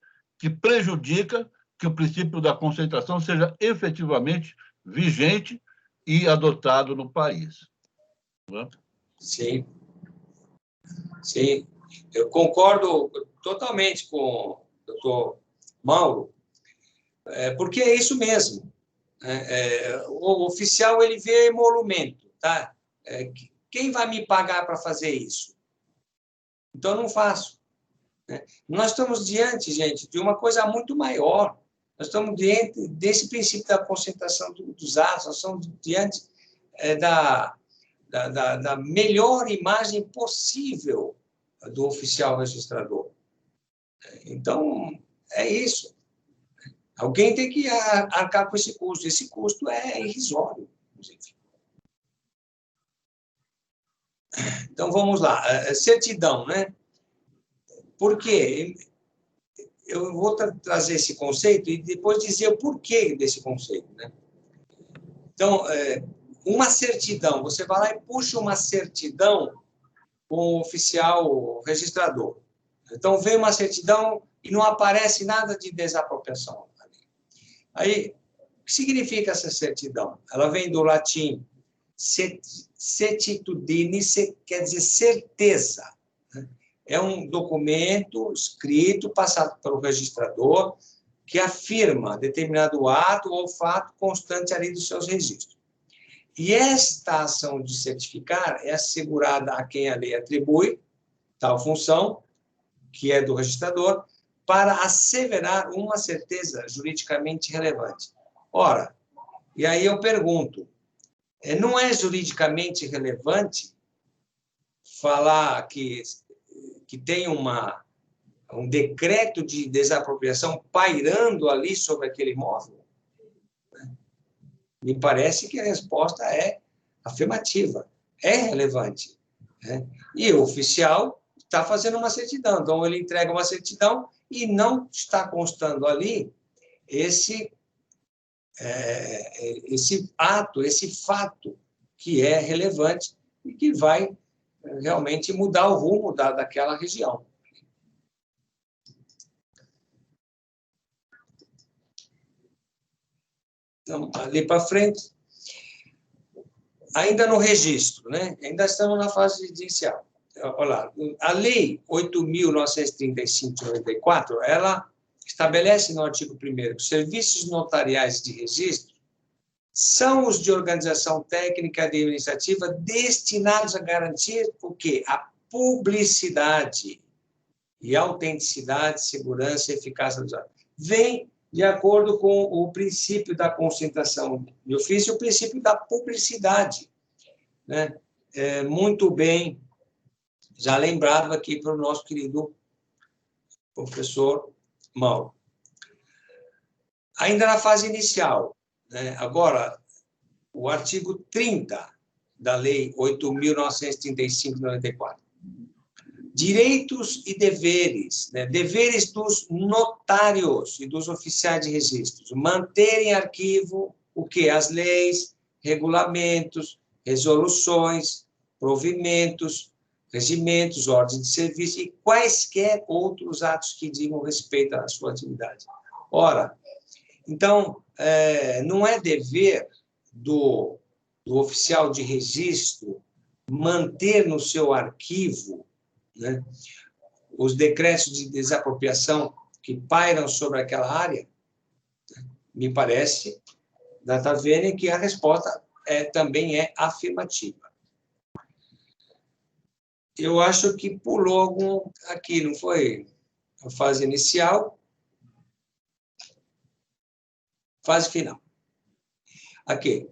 prejudica que o princípio da concentração seja efetivamente vigente e adotado no país. Não é? Sim. Sim. Eu concordo totalmente com o doutor Mauro, porque é isso mesmo. O oficial, ele vê emolumento, tá? Quem vai me pagar para fazer isso? Então, eu não faço. Né? Nós estamos diante, gente, de uma coisa muito maior. Nós estamos diante desse princípio da concentração dos atos, nós estamos diante da melhor imagem possível do oficial registrador. Então, é isso. Alguém tem que arcar com esse custo. Esse custo é irrisório, inclusive. Então, vamos lá. Certidão, né? Por quê? Eu vou trazer esse conceito e depois dizer o porquê desse conceito, né? Então, uma certidão, você vai lá e puxa uma certidão com o oficial registrador. Então, vem uma certidão e não aparece nada de desapropriação. Aí, o que significa essa certidão? Ela vem do latim certitudine, quer dizer certeza. É um documento escrito, passado pelo registrador, que afirma determinado ato ou fato constante ali dos seus registros. E esta ação de certificar é assegurada a quem a lei atribui tal função, que é do registrador, para asseverar uma certeza juridicamente relevante. Ora, e aí eu pergunto, não é juridicamente relevante falar que tem um decreto de desapropriação pairando ali sobre aquele imóvel? Me parece que a resposta é afirmativa, é relevante, né? E o oficial está fazendo uma certidão, então ele entrega uma certidão e não está constando ali esse ato, esse fato que é relevante e que vai realmente mudar o rumo daquela região. Então, ali para frente, ainda no registro, né? Ainda estamos na fase inicial. Olha lá, a Lei 8.935 de 94, ela estabelece no artigo 1º que os serviços notariais de registro são os de organização técnica e administrativa destinados a garantir o quê? A publicidade e autenticidade, segurança e eficácia dos atos. Vem de acordo com o princípio da concentração de ofício e o princípio da publicidade, né? Muito bem, já lembrado aqui para o nosso querido professor Mauro. Ainda na fase inicial, né? Agora, o artigo 30 da Lei 8.935 de 94. Direitos e deveres, né? Deveres dos notários e dos oficiais de registros. Manter em arquivo o quê? As leis, regulamentos, resoluções, provimentos, regimentos, ordens de serviço e quaisquer outros atos que digam respeito à sua atividade. Ora, então, não é dever do oficial de registro manter no seu arquivo, né, os decretos de desapropriação que pairam sobre aquela área? Me parece, está vendo que a resposta também é afirmativa. Eu acho que pulou algum aqui, não foi? A fase inicial, fase final. Aqui,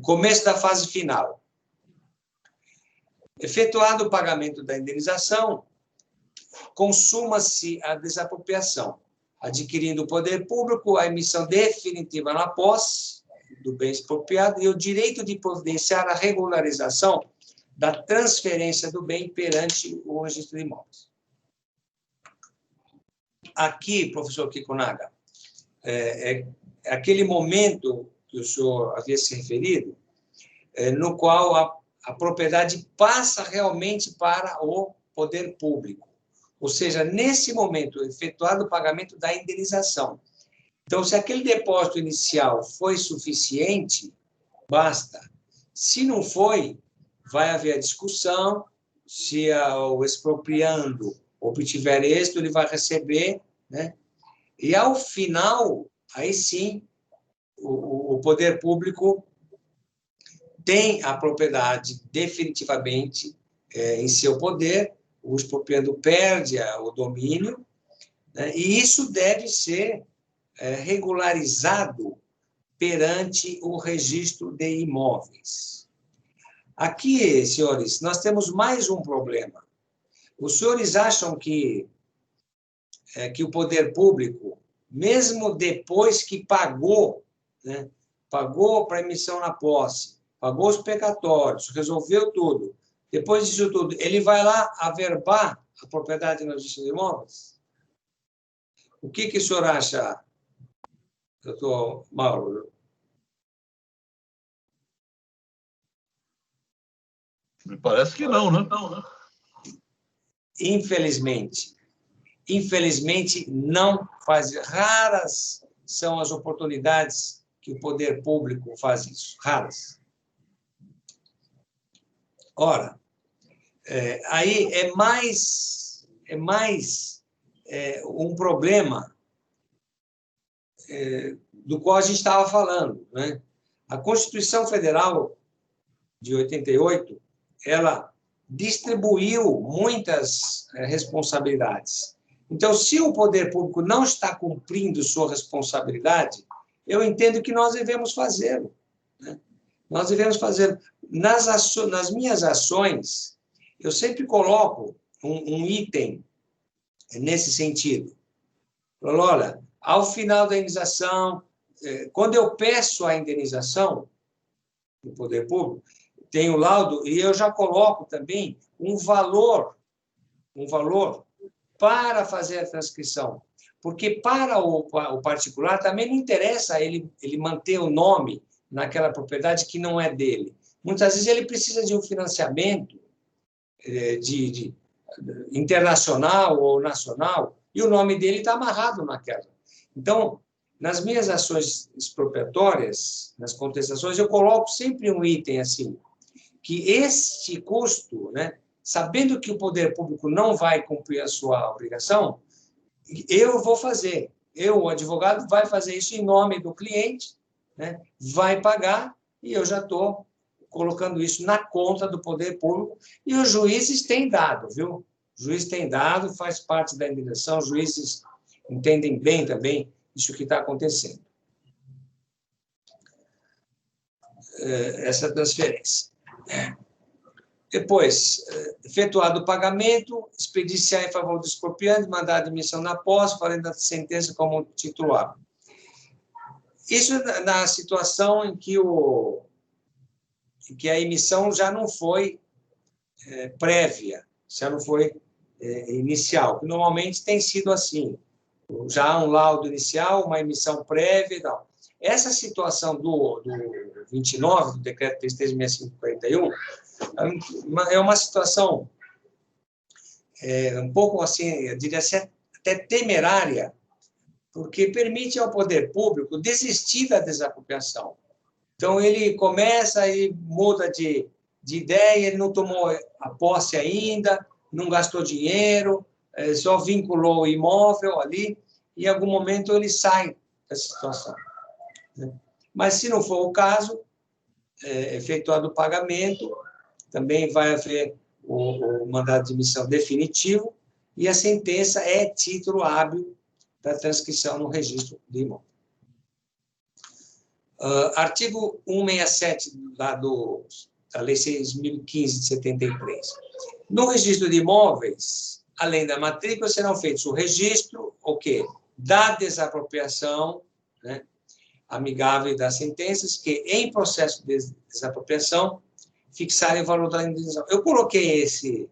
começo da fase final. Efetuado o pagamento da indenização, consuma-se a desapropriação, adquirindo o poder público a emissão definitiva na posse do bem expropriado e o direito de providenciar a regularização da transferência do bem perante o registro de imóveis. Aqui, professor Kikunaga, aquele momento que o senhor havia se referido, no qual a propriedade passa realmente para o poder público. Ou seja, nesse momento, efetuado o pagamento da indenização. Então, se aquele depósito inicial foi suficiente, basta. Se não foi, vai haver a discussão, se o expropriando obtiver êxito, ele vai receber, né? E, ao final, aí sim, o poder público tem a propriedade definitivamente em seu poder, o expropriando perde o domínio, né? E isso deve ser regularizado perante o registro de imóveis. Aqui, senhores, nós temos mais um problema. Os senhores acham que o poder público, mesmo depois que pagou, né, pagou para emissão na posse, pagou os precatórios, resolveu tudo, depois disso tudo, ele vai lá averbar a propriedade no registro de imóveis? O que o senhor acha, doutor Mauro? Me parece que não, né? Infelizmente, não faz. Raras são as oportunidades que o poder público faz isso. Raras. Ora, aí é mais um problema do qual a gente estava falando, né? A Constituição Federal de 88, ela distribuiu muitas responsabilidades. Então, se o poder público não está cumprindo sua responsabilidade, eu entendo que nós devemos fazê-lo, né? Nós devemos fazê-lo. Nas minhas ações, eu sempre coloco um item nesse sentido. Olha, ao final da indenização, quando eu peço a indenização do poder público, tem o laudo, e eu já coloco também um valor para fazer a transcrição. Porque para o particular também não interessa ele manter o nome naquela propriedade que não é dele. Muitas vezes ele precisa de um financiamento internacional ou nacional, e o nome dele está amarrado naquela. Então, nas minhas ações expropriatórias, nas contestações, eu coloco sempre um item assim, que este custo, né, sabendo que o poder público não vai cumprir a sua obrigação, eu vou fazer. O advogado, vai fazer isso em nome do cliente, né, vai pagar, e eu já estou colocando isso na conta do poder público, e os juízes têm dado, viu? O juiz tem dado, faz parte da indenização, os juízes entendem bem também isso que está acontecendo. Essa transferência. Depois, efetuado o pagamento, expediciar em favor do expropriante, mandar a admissão na posse, valendo a sentença como titular. Isso na situação em que a emissão já não foi prévia, já não foi inicial. Normalmente tem sido assim, já um laudo inicial, uma emissão prévia e tal. Essa situação do 29, do decreto 3365/41, é uma situação um pouco assim, eu diria assim, até temerária, porque permite ao poder público desistir da desapropriação. Então, ele começa e muda de ideia, ele não tomou a posse ainda, não gastou dinheiro, só vinculou o imóvel ali, e em algum momento ele sai dessa situação. Mas, se não for o caso, efetuado o pagamento, também vai haver o mandado de admissão definitivo, e a sentença é título hábil da transcrição no registro do imóvel. Artigo 167 da Lei 6.015 de 73. No registro de imóveis, além da matrícula, serão feitos o registro, o quê? Da desapropriação, né, amigável das sentenças, que, em processo de desapropriação, fixarem o valor da indenização. Eu coloquei esse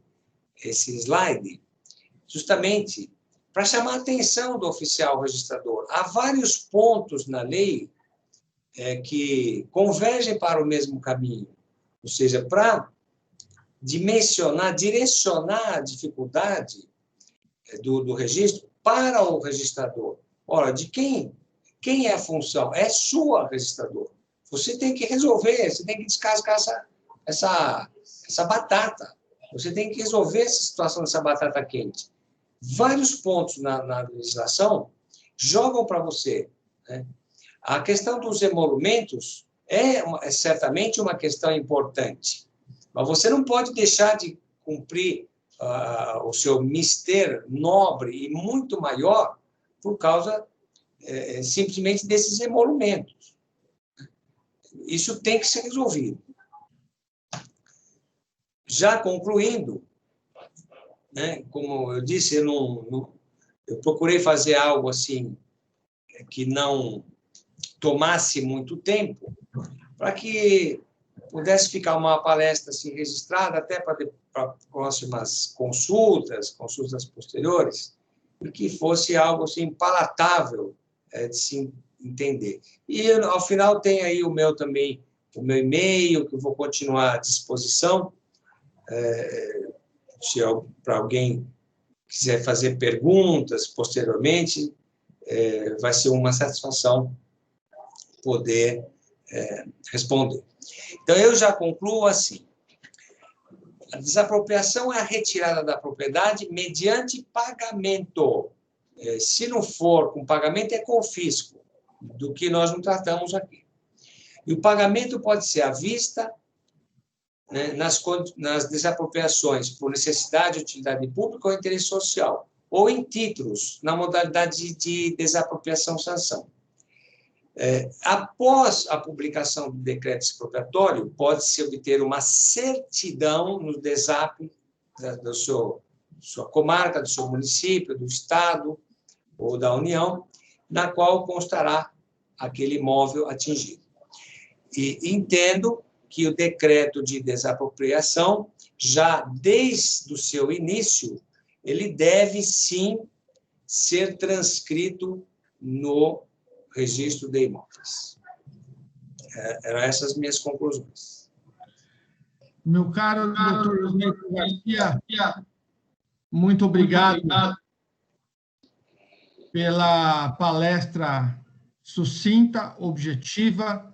slide justamente para chamar a atenção do oficial registrador. Há vários pontos na lei que convergem para o mesmo caminho, ou seja, para direcionar a dificuldade do registro para o registrador. Ora, de quem é a função? É sua, registrador. Você tem que resolver, você tem que descascar essa batata. Você tem que resolver essa situação dessa batata quente. Vários pontos na legislação jogam para você, né? A questão dos emolumentos é certamente uma questão importante, mas você não pode deixar de cumprir o seu mister nobre e muito maior por causa simplesmente desses emolumentos. Isso tem que ser resolvido. Já concluindo, né, como eu disse, eu procurei fazer algo assim que não tomasse muito tempo, para que pudesse ficar uma palestra assim, registrada até para próximas consultas posteriores, e que fosse algo assim, palatável de se entender. E, ao final, tem aí o meu e-mail, que eu vou continuar à disposição, se para alguém quiser fazer perguntas posteriormente, vai ser uma satisfação poder responder. Então, eu já concluo assim. A desapropriação é a retirada da propriedade mediante pagamento. Se não for com pagamento, é confisco, do que nós não tratamos aqui. E o pagamento pode ser à vista, né, nas desapropriações por necessidade, utilidade pública ou interesse social, ou em títulos, na modalidade de desapropriação-sanção. Após a publicação do decreto expropriatório, pode-se obter uma certidão no DESAP da sua comarca, do seu município, do estado ou da União, na qual constará aquele imóvel atingido. E entendo que o decreto de desapropriação, já desde o seu início, ele deve, sim, ser transcrito no registro de imóveis. Eram essas minhas conclusões. Meu caro doutor José Garcia, muito obrigado pela palestra sucinta, objetiva,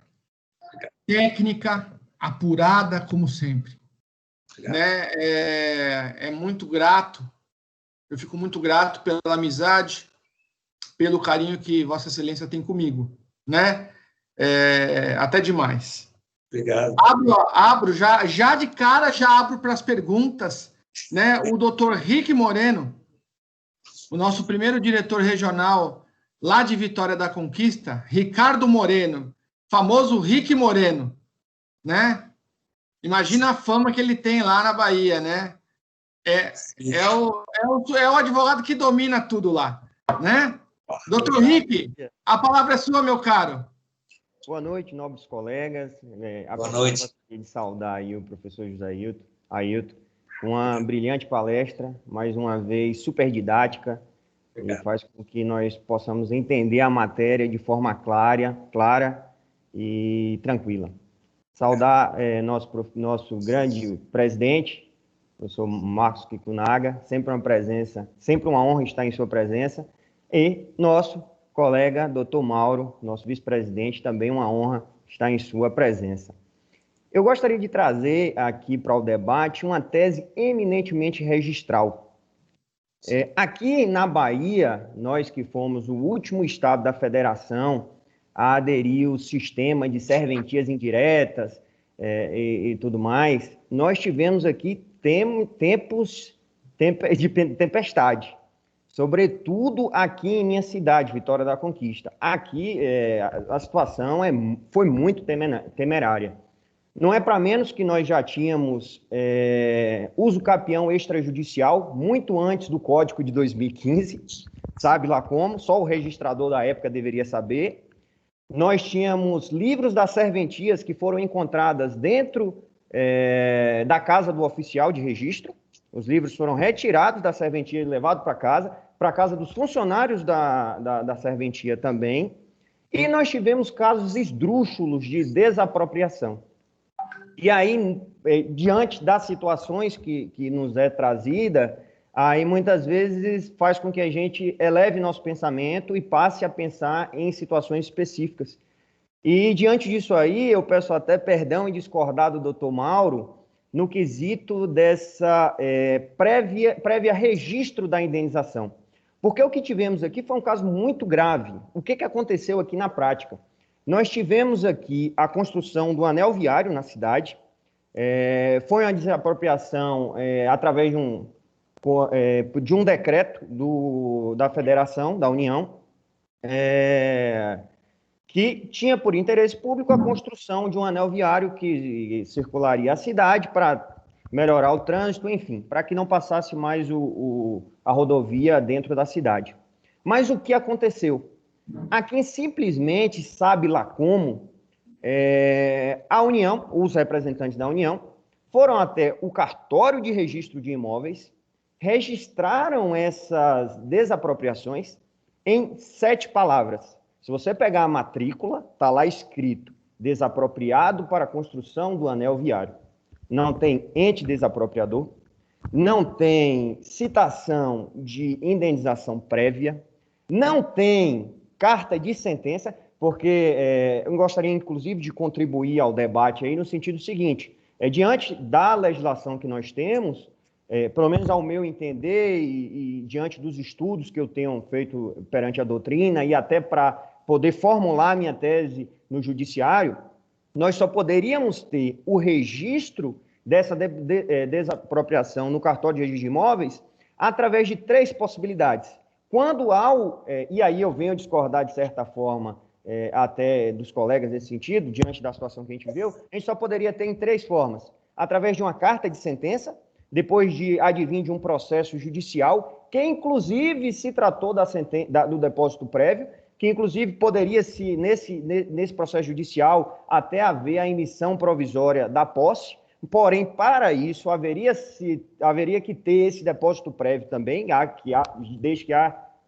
técnica, apurada, como sempre. Né? É muito grato, eu fico muito grato pela amizade, pelo carinho que Vossa Excelência tem comigo, né? Até demais. Obrigado. Abro já de cara, já abro para as perguntas, né? O doutor Rick Moreno, o nosso primeiro diretor regional lá de Vitória da Conquista, Ricardo Moreno, famoso Rick Moreno, né? Imagina a fama que ele tem lá na Bahia, né? É o advogado que domina tudo lá, né? Doutor Rick, a palavra é sua, meu caro. Boa noite, nobres colegas. Boa noite. De saudar aí o professor José Ailton. Uma brilhante palestra, mais uma vez super didática, e faz com que nós possamos entender a matéria de forma clara e tranquila. Saudar nosso grande presidente, professor Marcos Kikunaga, sempre uma honra estar em sua presença, e nosso colega, doutor Mauro, nosso vice-presidente, também uma honra estar em sua presença. Eu gostaria de trazer aqui para o debate uma tese eminentemente registral. Aqui na Bahia, nós que fomos o último estado da federação a aderir ao sistema de serventias indiretas e tudo mais, nós tivemos aqui tempos de tempestade. Sobretudo aqui em minha cidade, Vitória da Conquista. Aqui a situação foi muito temerária. Não é para menos que nós já tínhamos uso capião extrajudicial muito antes do Código de 2015, sabe lá como, só o registrador da época deveria saber. Nós tínhamos livros das serventias que foram encontradas dentro da casa do oficial de registro. Os livros foram retirados da serventia e levados para a casa dos funcionários da serventia também. E nós tivemos casos esdrúxulos de desapropriação. E aí, diante das situações que nos é trazida, aí muitas vezes faz com que a gente eleve nosso pensamento e passe a pensar em situações específicas. E diante disso aí, eu peço até perdão e discordar do doutor Mauro, no quesito dessa prévia registro da indenização. Porque o que tivemos aqui foi um caso muito grave. O que aconteceu aqui na prática? Nós tivemos aqui a construção do anel viário na cidade, foi uma desapropriação através de um decreto da Federação, da União, que tinha por interesse público a construção de um anel viário que circularia a cidade para melhorar o trânsito, enfim, para que não passasse mais a rodovia dentro da cidade. Mas o que aconteceu? Aqui simplesmente, sabe lá como, a União, os representantes da União, foram até o cartório de registro de imóveis, registraram essas desapropriações em 7 palavras. Se você pegar a matrícula, está lá escrito desapropriado para a construção do anel viário. Não tem ente desapropriador, não tem citação de indenização prévia, não tem carta de sentença, porque eu gostaria, inclusive, de contribuir ao debate aí no sentido seguinte, diante da legislação que nós temos, pelo menos ao meu entender e diante dos estudos que eu tenho feito perante a doutrina e até para poder formular minha tese no judiciário, nós só poderíamos ter o registro dessa desapropriação no cartório de registro de imóveis através de 3 possibilidades. Quando e aí eu venho discordar de certa forma até dos colegas nesse sentido, diante da situação que a gente viveu, a gente só poderia ter em 3 formas. Através de uma carta de sentença, depois de advir de um processo judicial, que inclusive se tratou do depósito prévio, que inclusive poderia, nesse processo judicial, até haver a emissão provisória da posse, porém, para isso, haveria que ter esse depósito prévio também,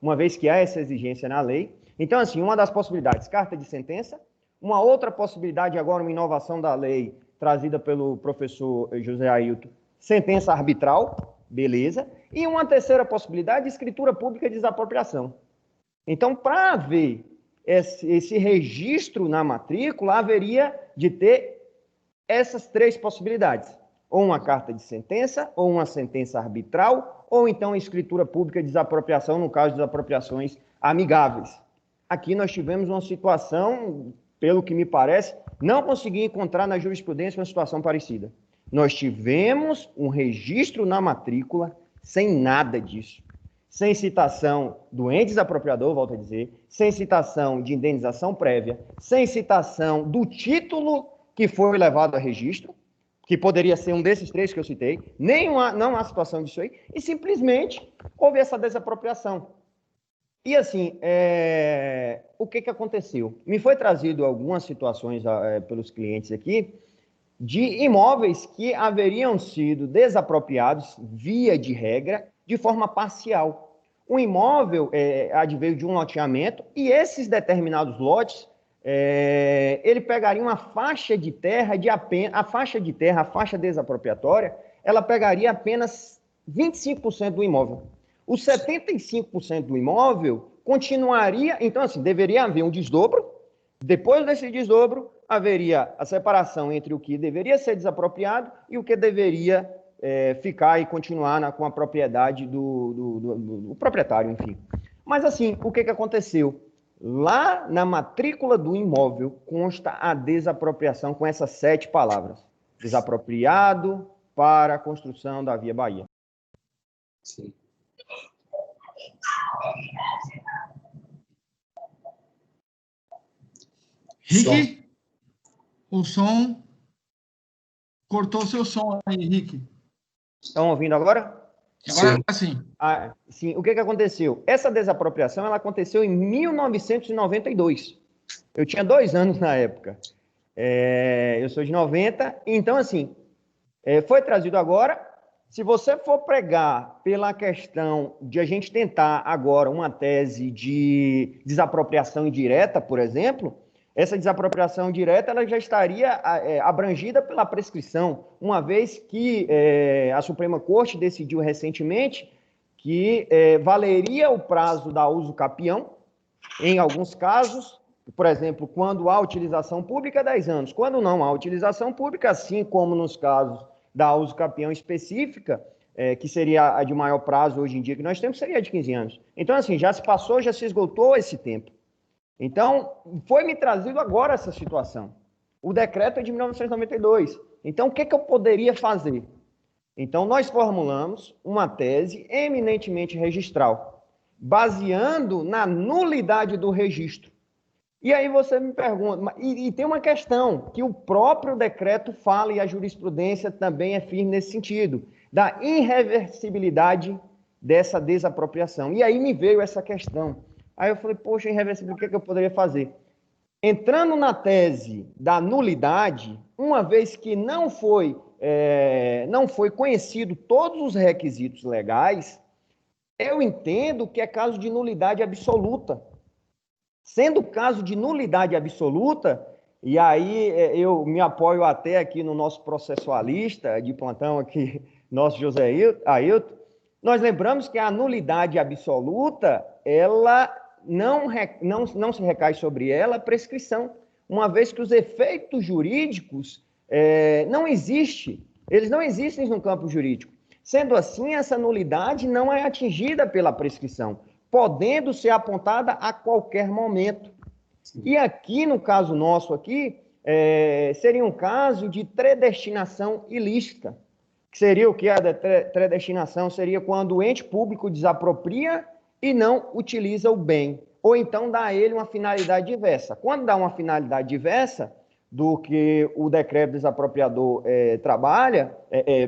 uma vez que há essa exigência na lei. Então, assim, uma das possibilidades, carta de sentença. Uma outra possibilidade, agora uma inovação da lei, trazida pelo professor José Ailton, sentença arbitral, beleza. E uma terceira possibilidade, escritura pública de desapropriação. Então, para haver esse registro na matrícula, haveria de ter essas 3 possibilidades. Ou uma carta de sentença, ou uma sentença arbitral, ou então escritura pública de desapropriação, no caso de desapropriações amigáveis. Aqui nós tivemos uma situação, pelo que me parece, não consegui encontrar na jurisprudência uma situação parecida. Nós tivemos um registro na matrícula sem nada disso. Sem citação do ente desapropriador, volto a dizer, sem citação de indenização prévia, sem citação do título que foi levado a registro, que poderia ser um desses 3 que eu citei, não há situação disso aí, e simplesmente houve essa desapropriação. E assim, o que aconteceu? Me foi trazido algumas situações pelos clientes aqui, de imóveis que haveriam sido desapropriados, via de regra, de forma parcial. O imóvel adveio de um loteamento e esses determinados lotes, ele pegaria uma faixa de terra a faixa desapropriatória, ela pegaria apenas 25% do imóvel. Os 75% do imóvel continuaria, então assim, deveria haver um desdobro, depois desse desdobro, haveria a separação entre o que deveria ser desapropriado e o que deveria ficar e continuar com a propriedade do proprietário, enfim. Mas assim, o que aconteceu? Lá na matrícula do imóvel consta a desapropriação com essas 7 palavras. Desapropriado para a construção da Via Bahia. Sim. Rick, o som... Cortou o seu som aí, Rick. Estão ouvindo agora? Agora sim. Sim. O que aconteceu? Essa desapropriação ela aconteceu em 1992. Eu tinha 2 anos na época. Eu sou de 90. Então, assim, foi trazido agora. Se você for pregar pela questão de a gente tentar agora uma tese de desapropriação indireta, por exemplo, essa desapropriação direta ela já estaria abrangida pela prescrição, uma vez que a Suprema Corte decidiu recentemente que valeria o prazo da uso capião, em alguns casos, por exemplo, quando há utilização pública, 10 anos. Quando não há utilização pública, assim como nos casos da uso capião específica, que seria a de maior prazo hoje em dia que nós temos, seria de 15 anos. Então, assim, já se passou, já se esgotou esse tempo. Então, foi me trazido agora essa situação. O decreto é de 1992. Então, o que eu poderia fazer? Então, nós formulamos uma tese eminentemente registral, baseando na nulidade do registro. E aí você me pergunta, e tem uma questão que o próprio decreto fala, e a jurisprudência também é firme nesse sentido, da irreversibilidade dessa desapropriação. E aí me veio essa questão. Aí eu falei, poxa, irreversível, o que eu poderia fazer? Entrando na tese da nulidade, uma vez que não foi conhecido todos os requisitos legais, eu entendo que é caso de nulidade absoluta. Sendo caso de nulidade absoluta, e aí eu me apoio até aqui no nosso processualista de plantão aqui, nosso José Ailton, nós lembramos que a nulidade absoluta, ela não se recai sobre ela a prescrição, uma vez que os efeitos jurídicos eles não existem no campo jurídico. Sendo assim, essa nulidade não é atingida pela prescrição, podendo ser apontada a qualquer momento. E aqui, no caso nosso aqui, seria um caso de predestinação ilícita. Que seria o que a predestinação? Seria quando o ente público desapropria e não utiliza o bem, ou então dá a ele uma finalidade diversa. Quando dá uma finalidade diversa do que o decreto desapropriador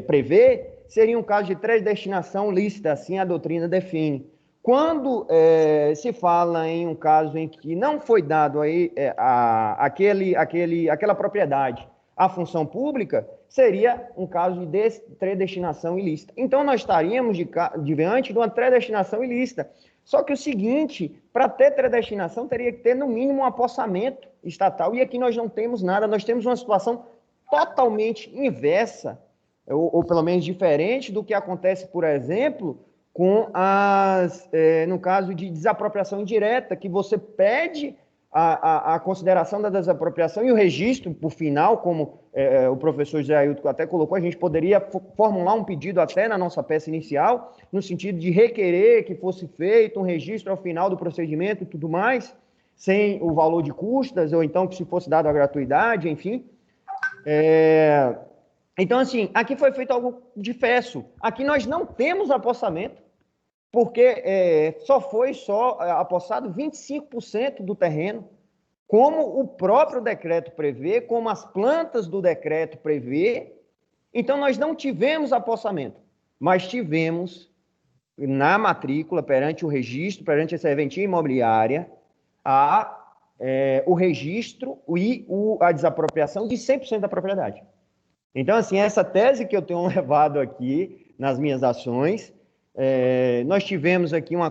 prevê, seria um caso de predestinação lícita, assim a doutrina define. Quando se fala em um caso em que não foi dado aí, aquela propriedade à função pública, seria um caso de predestinação ilícita. Então, nós estaríamos diante de uma predestinação ilícita. Só que o seguinte, para ter predestinação, teria que ter, no mínimo, um apossamento estatal, e aqui nós não temos nada, nós temos uma situação totalmente inversa, ou pelo menos diferente do que acontece, por exemplo, com no caso de desapropriação indireta, que você pede a consideração da desapropriação e o registro, por final, como o professor José Ailton até colocou, a gente poderia formular um pedido até na nossa peça inicial, no sentido de requerer que fosse feito um registro ao final do procedimento e tudo mais, sem o valor de custas, ou então que se fosse dado a gratuidade, enfim. Então, assim, aqui foi feito algo diverso. Aqui nós não temos apossamento, porque só foi apossado 25% do terreno, como o próprio decreto prevê, como as plantas do decreto prevê. Então, nós não tivemos apossamento, mas tivemos na matrícula, perante o registro, perante a serventia imobiliária, o registro e a desapropriação de 100% da propriedade. Então, assim, essa tese que eu tenho levado aqui nas minhas ações, nós tivemos aqui uma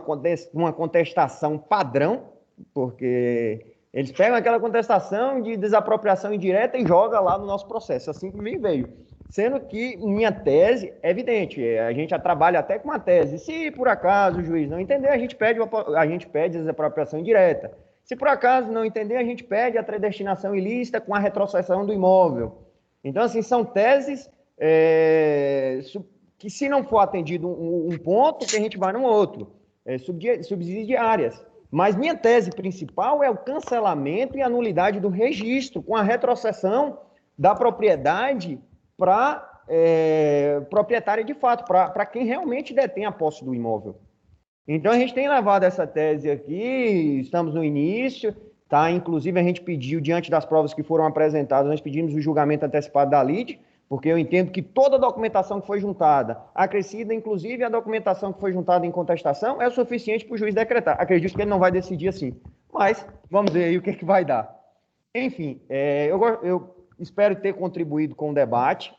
contestação padrão, porque eles pegam aquela contestação de desapropriação indireta e jogam lá no nosso processo, assim que me veio. Sendo que minha tese é evidente, a gente já trabalha até com uma tese. Se por acaso o juiz não entender, a gente pede desapropriação indireta. Se por acaso não entender, a gente pede a predestinação ilícita com a retrocessão do imóvel. Então, assim, são teses que, se não for atendido um ponto, que a gente vai no outro, subsidiárias. Mas minha tese principal é o cancelamento e a nulidade do registro, com a retrocessão da propriedade para proprietária de fato, para quem realmente detém a posse do imóvel. Então, a gente tem levado essa tese aqui, estamos no início, tá? Inclusive, a gente pediu, diante das provas que foram apresentadas, nós pedimos o julgamento antecipado da lide, porque eu entendo que toda a documentação que foi juntada, acrescida, inclusive a documentação que foi juntada em contestação, é o suficiente para o juiz decretar. Acredito que ele não vai decidir assim, mas vamos ver aí o que vai dar. Enfim, eu espero ter contribuído com o debate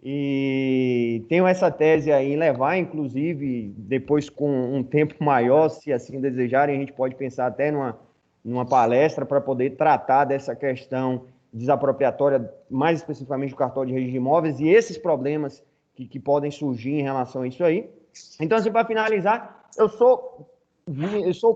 e tenho essa tese aí, levar, inclusive, depois com um tempo maior, se assim desejarem, a gente pode pensar até numa palestra para poder tratar dessa questão desapropriatória, mais especificamente do cartório de registro de imóveis e esses problemas que podem surgir em relação a isso aí. Então, assim, para finalizar, eu sou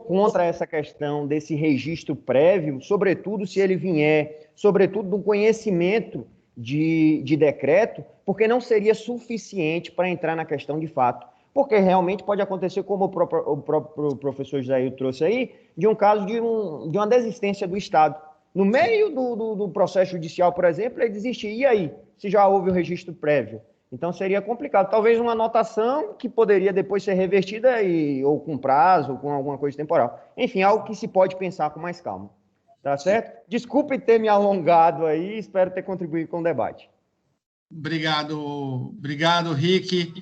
contra essa questão desse registro prévio, sobretudo se ele vier, sobretudo do conhecimento de decreto, porque não seria suficiente para entrar na questão de fato. Porque realmente pode acontecer, como o próprio professor José trouxe aí, de um caso de uma desistência do Estado. No meio do processo judicial, por exemplo, ele desistir. E aí, se já houve o registro prévio? Então, seria complicado. Talvez uma anotação que poderia depois ser revertida ou com prazo, ou com alguma coisa temporal. Enfim, algo que se pode pensar com mais calma. Tá certo? Desculpe ter me alongado aí, espero ter contribuído com o debate. Obrigado, Rick.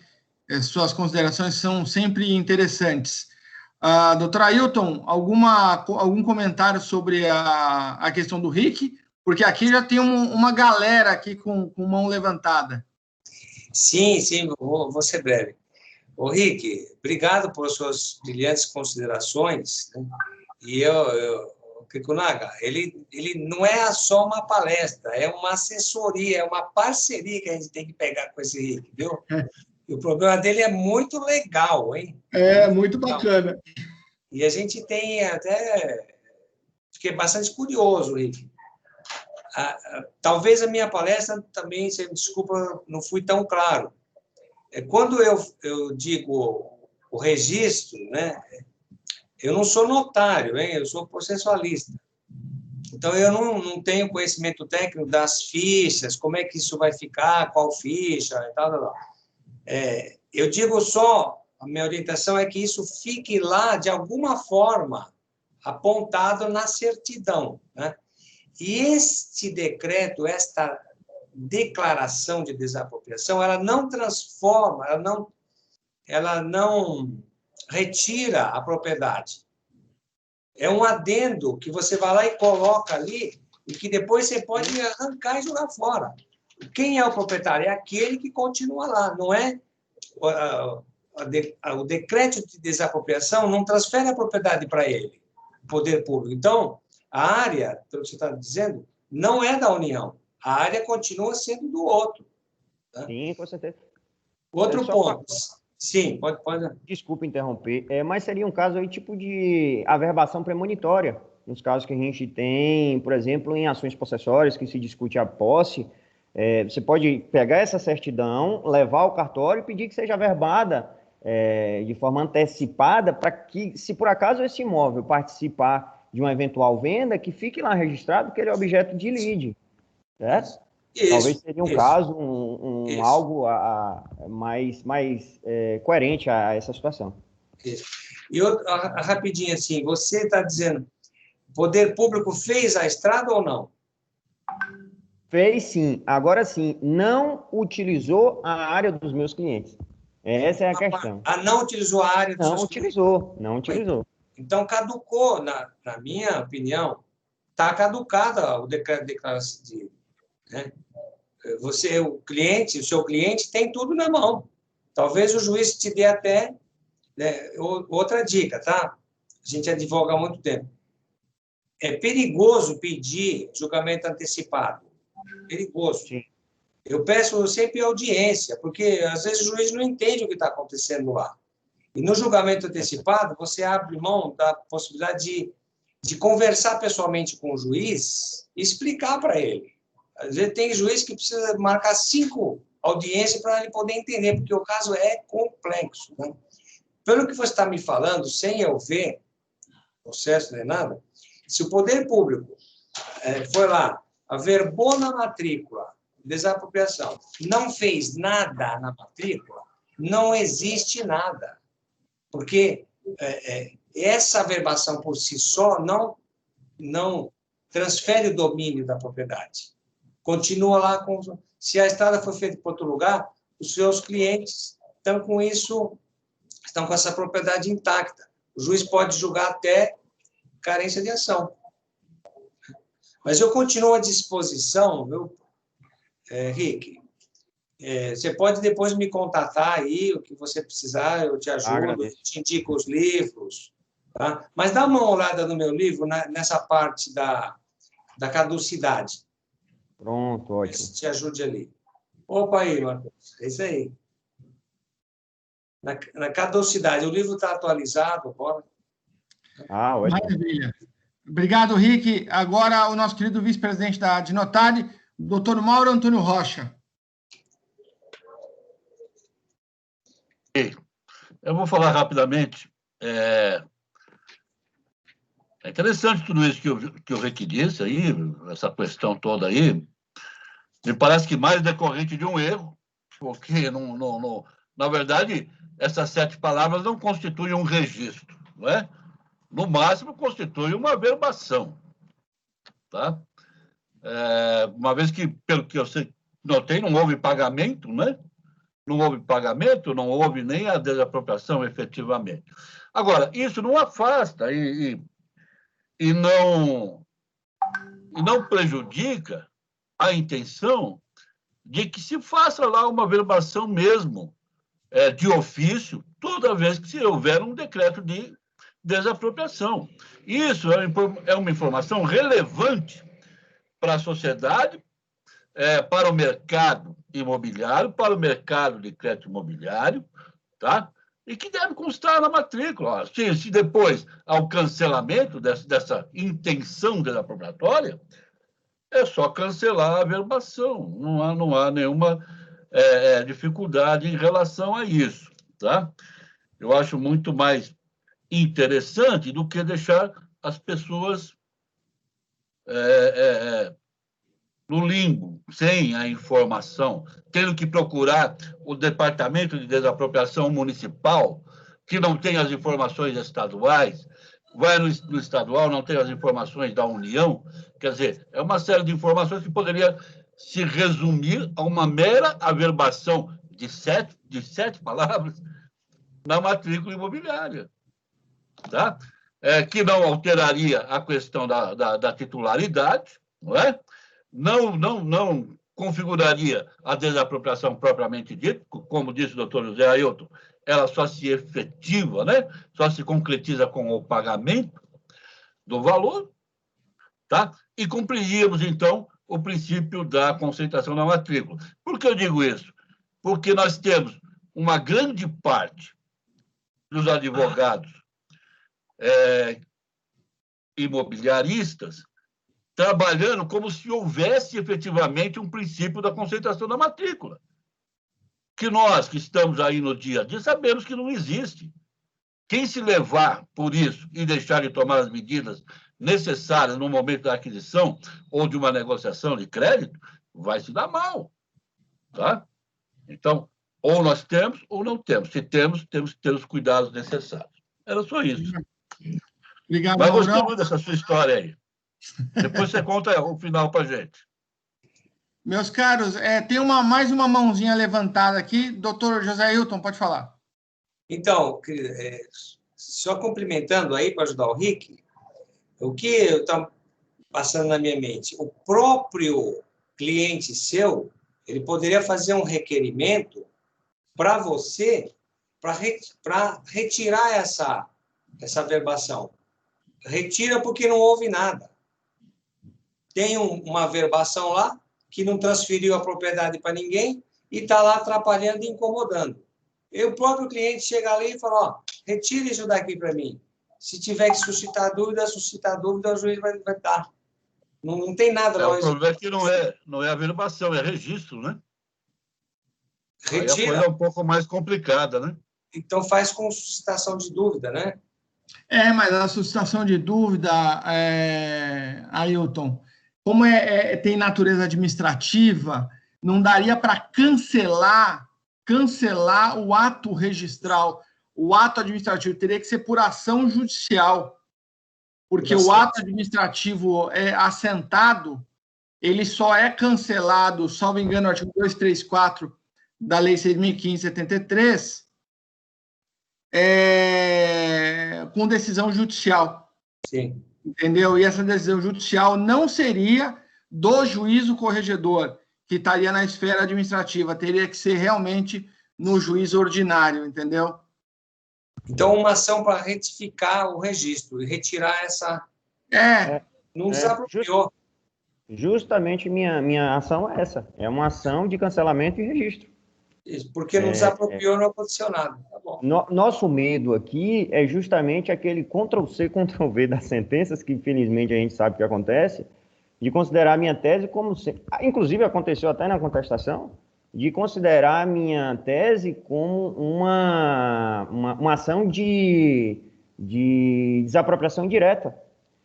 Suas considerações são sempre interessantes. Doutor Ailton, algum comentário sobre a questão do Rick? Porque aqui já tem uma galera aqui com mão levantada. Sim, vou ser breve. Ô, Rick, obrigado por suas brilhantes considerações. Né? E o Kikunaga, ele não é só uma palestra, é uma assessoria, é uma parceria que a gente tem que pegar com esse Rick, viu? E o programa dele é muito legal, hein? Muito bacana. E a gente tem até... Fiquei bastante curioso, Rick. Talvez a minha palestra também, se me desculpa, não fui tão claro. Quando eu digo o registro, né? Eu não sou notário, hein? Eu sou processualista. Então, eu não tenho conhecimento técnico das fichas, como é que isso vai ficar, qual ficha e tal. Eu digo só, a minha orientação é que isso fique lá, de alguma forma, apontado na certidão, né? E este decreto, esta declaração de desapropriação, ela não transforma, ela não retira a propriedade. É um adendo que você vai lá e coloca ali e que depois você pode arrancar e jogar fora. Quem é o proprietário? É aquele que continua lá, não é... O decreto de desapropriação não transfere a propriedade para ele, o poder público. Então, a área, pelo que você está dizendo, não é da União. A área continua sendo do outro. Tá? Sim, com certeza. Outro ponto. Sim, pode. Desculpa interromper, mas seria um caso aí tipo de averbação premonitória, nos casos que a gente tem, por exemplo, em ações possessórias, que se discute a posse, você pode pegar essa certidão, levar ao cartório e pedir que seja averbada de forma antecipada, para que, se por acaso esse imóvel participar de uma eventual venda, que fique lá registrado que ele é objeto de lide, certo? Isso, talvez seria um caso, algo mais coerente a essa situação. Isso. E rapidinho assim, você está dizendo, o poder público fez a estrada ou não? Fez sim. Agora sim, não utilizou a área dos meus clientes. Essa é a questão. Não utilizou a área dos seus clientes? Não utilizou. Então, caducou, na minha opinião, está caducada o decreto de declaração de... Né? O seu cliente tem tudo na mão. Talvez o juiz te dê até... Né, outra dica, tá? A gente advoga há muito tempo. É perigoso pedir julgamento antecipado. Perigoso. Sim. Eu peço sempre audiência, porque às vezes o juiz não entende o que está acontecendo lá. E no julgamento antecipado, você abre mão da possibilidade de conversar pessoalmente com o juiz e explicar para ele. Às vezes tem juiz que precisa marcar 5 audiências para ele poder entender, porque o caso é complexo. Né? Pelo que você está me falando, sem eu ver processo nem nada, se o poder público foi lá, averbou na matrícula, desapropriação, não fez nada na matrícula, não existe nada. Porque essa averbação por si só não transfere o domínio da propriedade. Continua lá com... Se a estrada foi feita por outro lugar, os seus clientes estão com isso, estão com essa propriedade intacta. O juiz pode julgar até carência de ação. Mas eu continuo à disposição, viu, Rick? Você pode depois me contatar aí, o que você precisar, eu te ajudo, te indico os livros. Tá? Mas dá uma olhada no meu livro, nessa parte da caducidade. Pronto, ótimo. Isso te ajude ali. Opa aí, Marcos. É isso aí. Na caducidade. O livro está atualizado agora. Ótimo. Maravilha. Obrigado, Rick. Agora, o nosso querido vice-presidente da Dinotade, doutor Mauro Antônio Rocha. Eu vou falar rapidamente. É interessante tudo isso que o Rick disse aí, essa questão toda aí. Me parece que mais decorrente de um erro, porque, na verdade, essas 7 palavras não constituem um registro, não é? No máximo, constitui uma averbação. Tá? Uma vez que, pelo que eu notei, não houve pagamento, né? Não houve pagamento, não houve nem a desapropriação efetivamente. Agora, isso não afasta e não prejudica a intenção de que se faça lá uma averbação mesmo de ofício toda vez que se houver um decreto de desapropriação. Isso é uma informação relevante para a sociedade, para o mercado imobiliário, para o mercado de crédito imobiliário, tá? E que deve constar na matrícula. Se depois há o cancelamento dessa intenção desapropriatória, é só cancelar a averbação. Não há nenhuma dificuldade em relação a isso, tá? Eu acho muito mais interessante do que deixar as pessoas no limbo, sem a informação, tendo que procurar o Departamento de Desapropriação Municipal, que não tem as informações estaduais, vai no estadual, não tem as informações da União. Quer dizer, é uma série de informações que poderia se resumir a uma mera averbação de sete palavras na matrícula imobiliária, tá? Que não alteraria a questão da titularidade, não é? Não configuraria a desapropriação propriamente dita, como disse o doutor José Ailton, ela só se efetiva, né? Só se concretiza com o pagamento do valor, tá? E cumpriríamos, então, o princípio da concentração da matrícula. Por que eu digo isso? Porque nós temos uma grande parte dos advogados imobiliaristas trabalhando como se houvesse efetivamente um princípio da concentração da matrícula. Que nós, que estamos aí no dia a dia, sabemos que não existe. Quem se levar por isso e deixar de tomar as medidas necessárias no momento da aquisição ou de uma negociação de crédito, vai se dar mal. Tá? Então, ou nós temos ou não temos. Se temos, temos que ter os cuidados necessários. Era só isso. Obrigado, mas gostei muito dessa sua história aí. Depois você conta o final para a gente. Meus caros, tem mais uma mãozinha levantada aqui. Doutor José Ailton, pode falar. Então, só complementando aí para ajudar o Rick, o que está passando na minha mente? O próprio cliente seu, ele poderia fazer um requerimento para você, para retirar essa averbação. Retira porque não houve nada. Tem uma averbação lá que não transferiu a propriedade para ninguém e está lá atrapalhando e incomodando. E o próprio cliente chega ali e fala, retire isso daqui para mim. Se tiver que suscitar dúvida, o juiz vai dar. Não tem nada lá. O problema é que não é averbação, é registro, né? Retira. Aí a coisa é um pouco mais complicada, né? Então faz com suscitação de dúvida, né? Mas a suscitação de dúvida, Ailton, como tem natureza administrativa, não daria para cancelar o ato registral. O ato administrativo teria que ser por ação judicial, porque o ato administrativo assentado, ele só é cancelado, salvo engano, no artigo 234 da Lei 6.573, com decisão judicial. Sim. Entendeu? E essa decisão judicial não seria do juízo corregedor, que estaria na esfera administrativa, teria que ser realmente no juízo ordinário, entendeu? Então, uma ação para retificar o registro e retirar essa... Não desapropriou. Justamente minha ação é essa. É uma ação de cancelamento e registro. Isso, porque não desapropriou, não aconteceu nada. Tá bom. Nosso medo aqui é justamente aquele Ctrl-C, Ctrl-V das sentenças, que infelizmente a gente sabe que acontece, de considerar a minha tese como... Inclusive, aconteceu até na contestação, de considerar a minha tese como uma ação de desapropriação direta.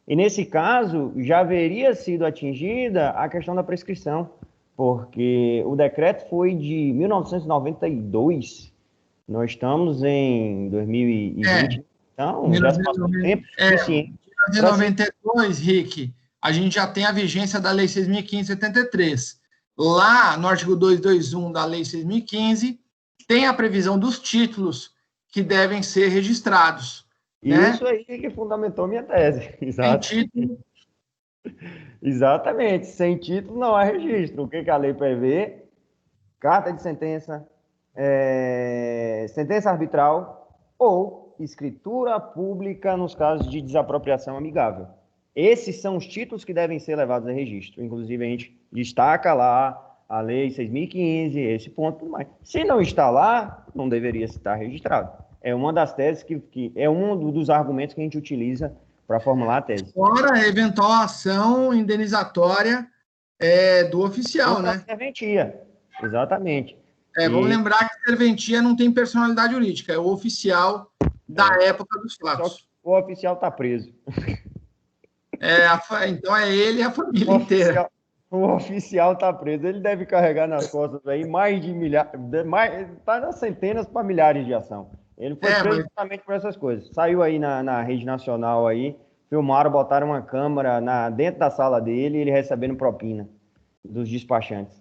E, nesse caso, já haveria sido atingida a questão da prescrição, porque o decreto foi de 1992, nós estamos em 2020, então já se passou tempo suficiente. Em 1992, Rick, a gente já tem a vigência da Lei 6.573. Lá, no artigo 221 da Lei 6.015, tem a previsão dos títulos que devem ser registrados. Isso aí que fundamentou minha tese. Exato. Sem título. Exatamente. Sem título não há registro. O que a lei prevê? Carta de sentença, sentença arbitral ou escritura pública nos casos de desapropriação amigável. Esses são os títulos que devem ser levados a registro. Inclusive, a gente destaca lá a Lei 6.015, esse ponto e tudo mais. Se não está lá, não deveria estar registrado. É uma das teses que é um dos argumentos que a gente utiliza para formular a tese. Fora a eventual ação indenizatória do oficial, né? Serventia, exatamente. Vamos lembrar que a serventia não tem personalidade jurídica, é o oficial da época dos fatos. O oficial está preso. Então é ele e a família inteira. O oficial está preso. Ele deve carregar nas costas aí mais de milhares, está nas centenas para milhares de ação. Ele foi preso justamente por essas coisas. Saiu aí na rede nacional aí, filmaram, botaram uma câmera dentro da sala dele, ele recebendo propina dos despachantes.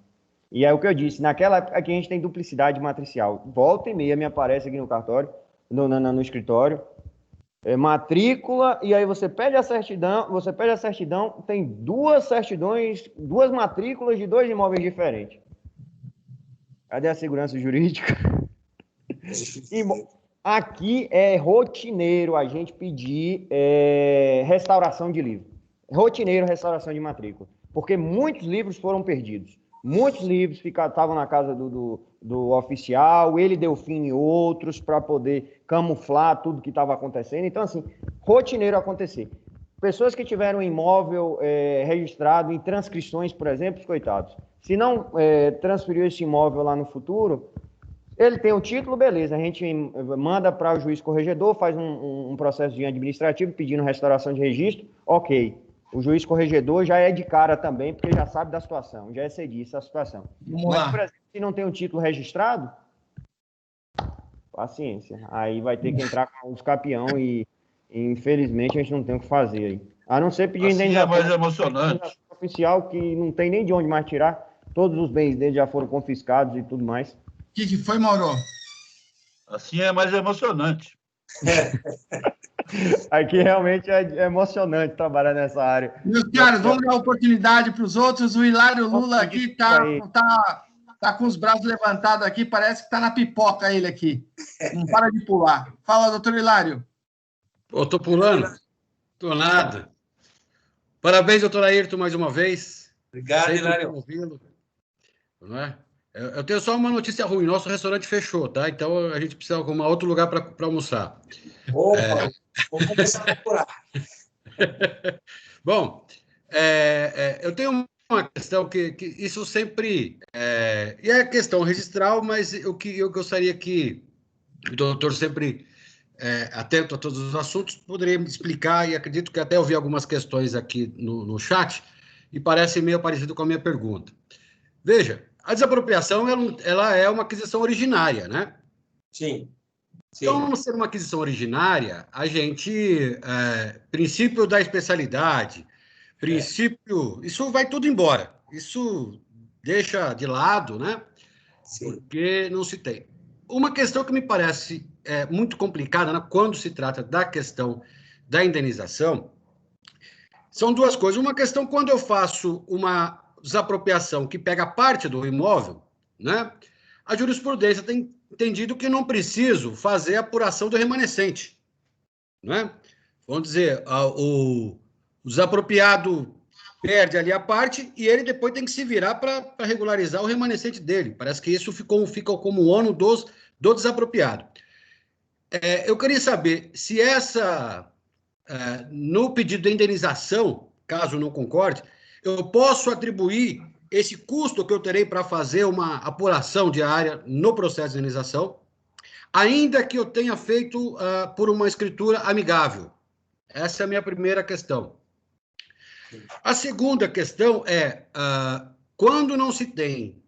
E é o que eu disse, naquela época aqui a gente tem duplicidade matricial. Volta e meia me aparece aqui no cartório, no escritório, matrícula, e aí você pede a certidão, tem duas certidões, duas matrículas de dois imóveis diferentes. Cadê a segurança jurídica? Aqui é rotineiro a gente pedir restauração de livro. Rotineiro restauração de matrícula. Porque muitos livros foram perdidos. Muitos livros estavam na casa do oficial, ele deu fim em outros para poder camuflar tudo que estava acontecendo. Então, assim, rotineiro acontecer. Pessoas que tiveram imóvel registrado em transcrições, por exemplo, coitados. Se não transferiu esse imóvel lá no futuro, ele tem o título, beleza, a gente manda para o juiz corregedor, faz um processo administrativo pedindo restauração de registro, ok. O juiz corregedor já é de cara também, porque já sabe da situação, já é cedista a situação. Mas, por exemplo, se não tem um título registrado, paciência. Aí vai ter que entrar com os campeão e infelizmente, a gente não tem o que fazer aí. A não ser pedir indenização. É mais emocionante. Oficial que não tem nem de onde mais tirar. Todos os bens dele já foram confiscados e tudo mais. O que foi, Mauro? Assim é mais emocionante. Aqui realmente é emocionante trabalhar nessa área. Meus caras, vamos dar oportunidade para os outros. O Hilário Lula aqui tá com os braços levantados aqui, parece que está na pipoca ele aqui. Não para de pular. Fala, doutor Hilário. Estou pulando? Estou nada. Parabéns, doutor Ayrton, mais uma vez. Obrigado, Hilário. Não é? Eu tenho só uma notícia ruim. Nosso restaurante fechou, tá? Então a gente precisa arrumar outro lugar para almoçar. Opa, vou começar a procurar. Bom, eu tenho uma questão que isso sempre... e é questão registral, mas o que eu gostaria que o doutor sempre... atento a todos os assuntos, poderia me explicar, e acredito que até ouvi algumas questões aqui no chat, e parece meio parecido com a minha pergunta. Veja, a desapropriação ela é uma aquisição originária, né? Sim. Então, ser uma aquisição originária, a gente, princípio da especialidade, princípio, isso vai tudo embora, isso deixa de lado, né? Sim. Porque não se tem. Uma questão que me parece muito complicada, né, quando se trata da questão da indenização, são duas coisas. Uma questão, quando eu faço uma desapropriação que pega parte do imóvel, né, a jurisprudência tem entendido que não preciso fazer a apuração do remanescente. Né? Vamos dizer, o desapropriado perde ali a parte e ele depois tem que se virar para regularizar o remanescente dele. Parece que isso fica como ônus do desapropriado. Eu queria saber se no pedido de indenização, caso não concorde, eu posso atribuir esse custo que eu terei para fazer uma apuração diária no processo de indenização, ainda que eu tenha feito por uma escritura amigável. Essa é a minha primeira questão. A segunda questão é, quando não se tem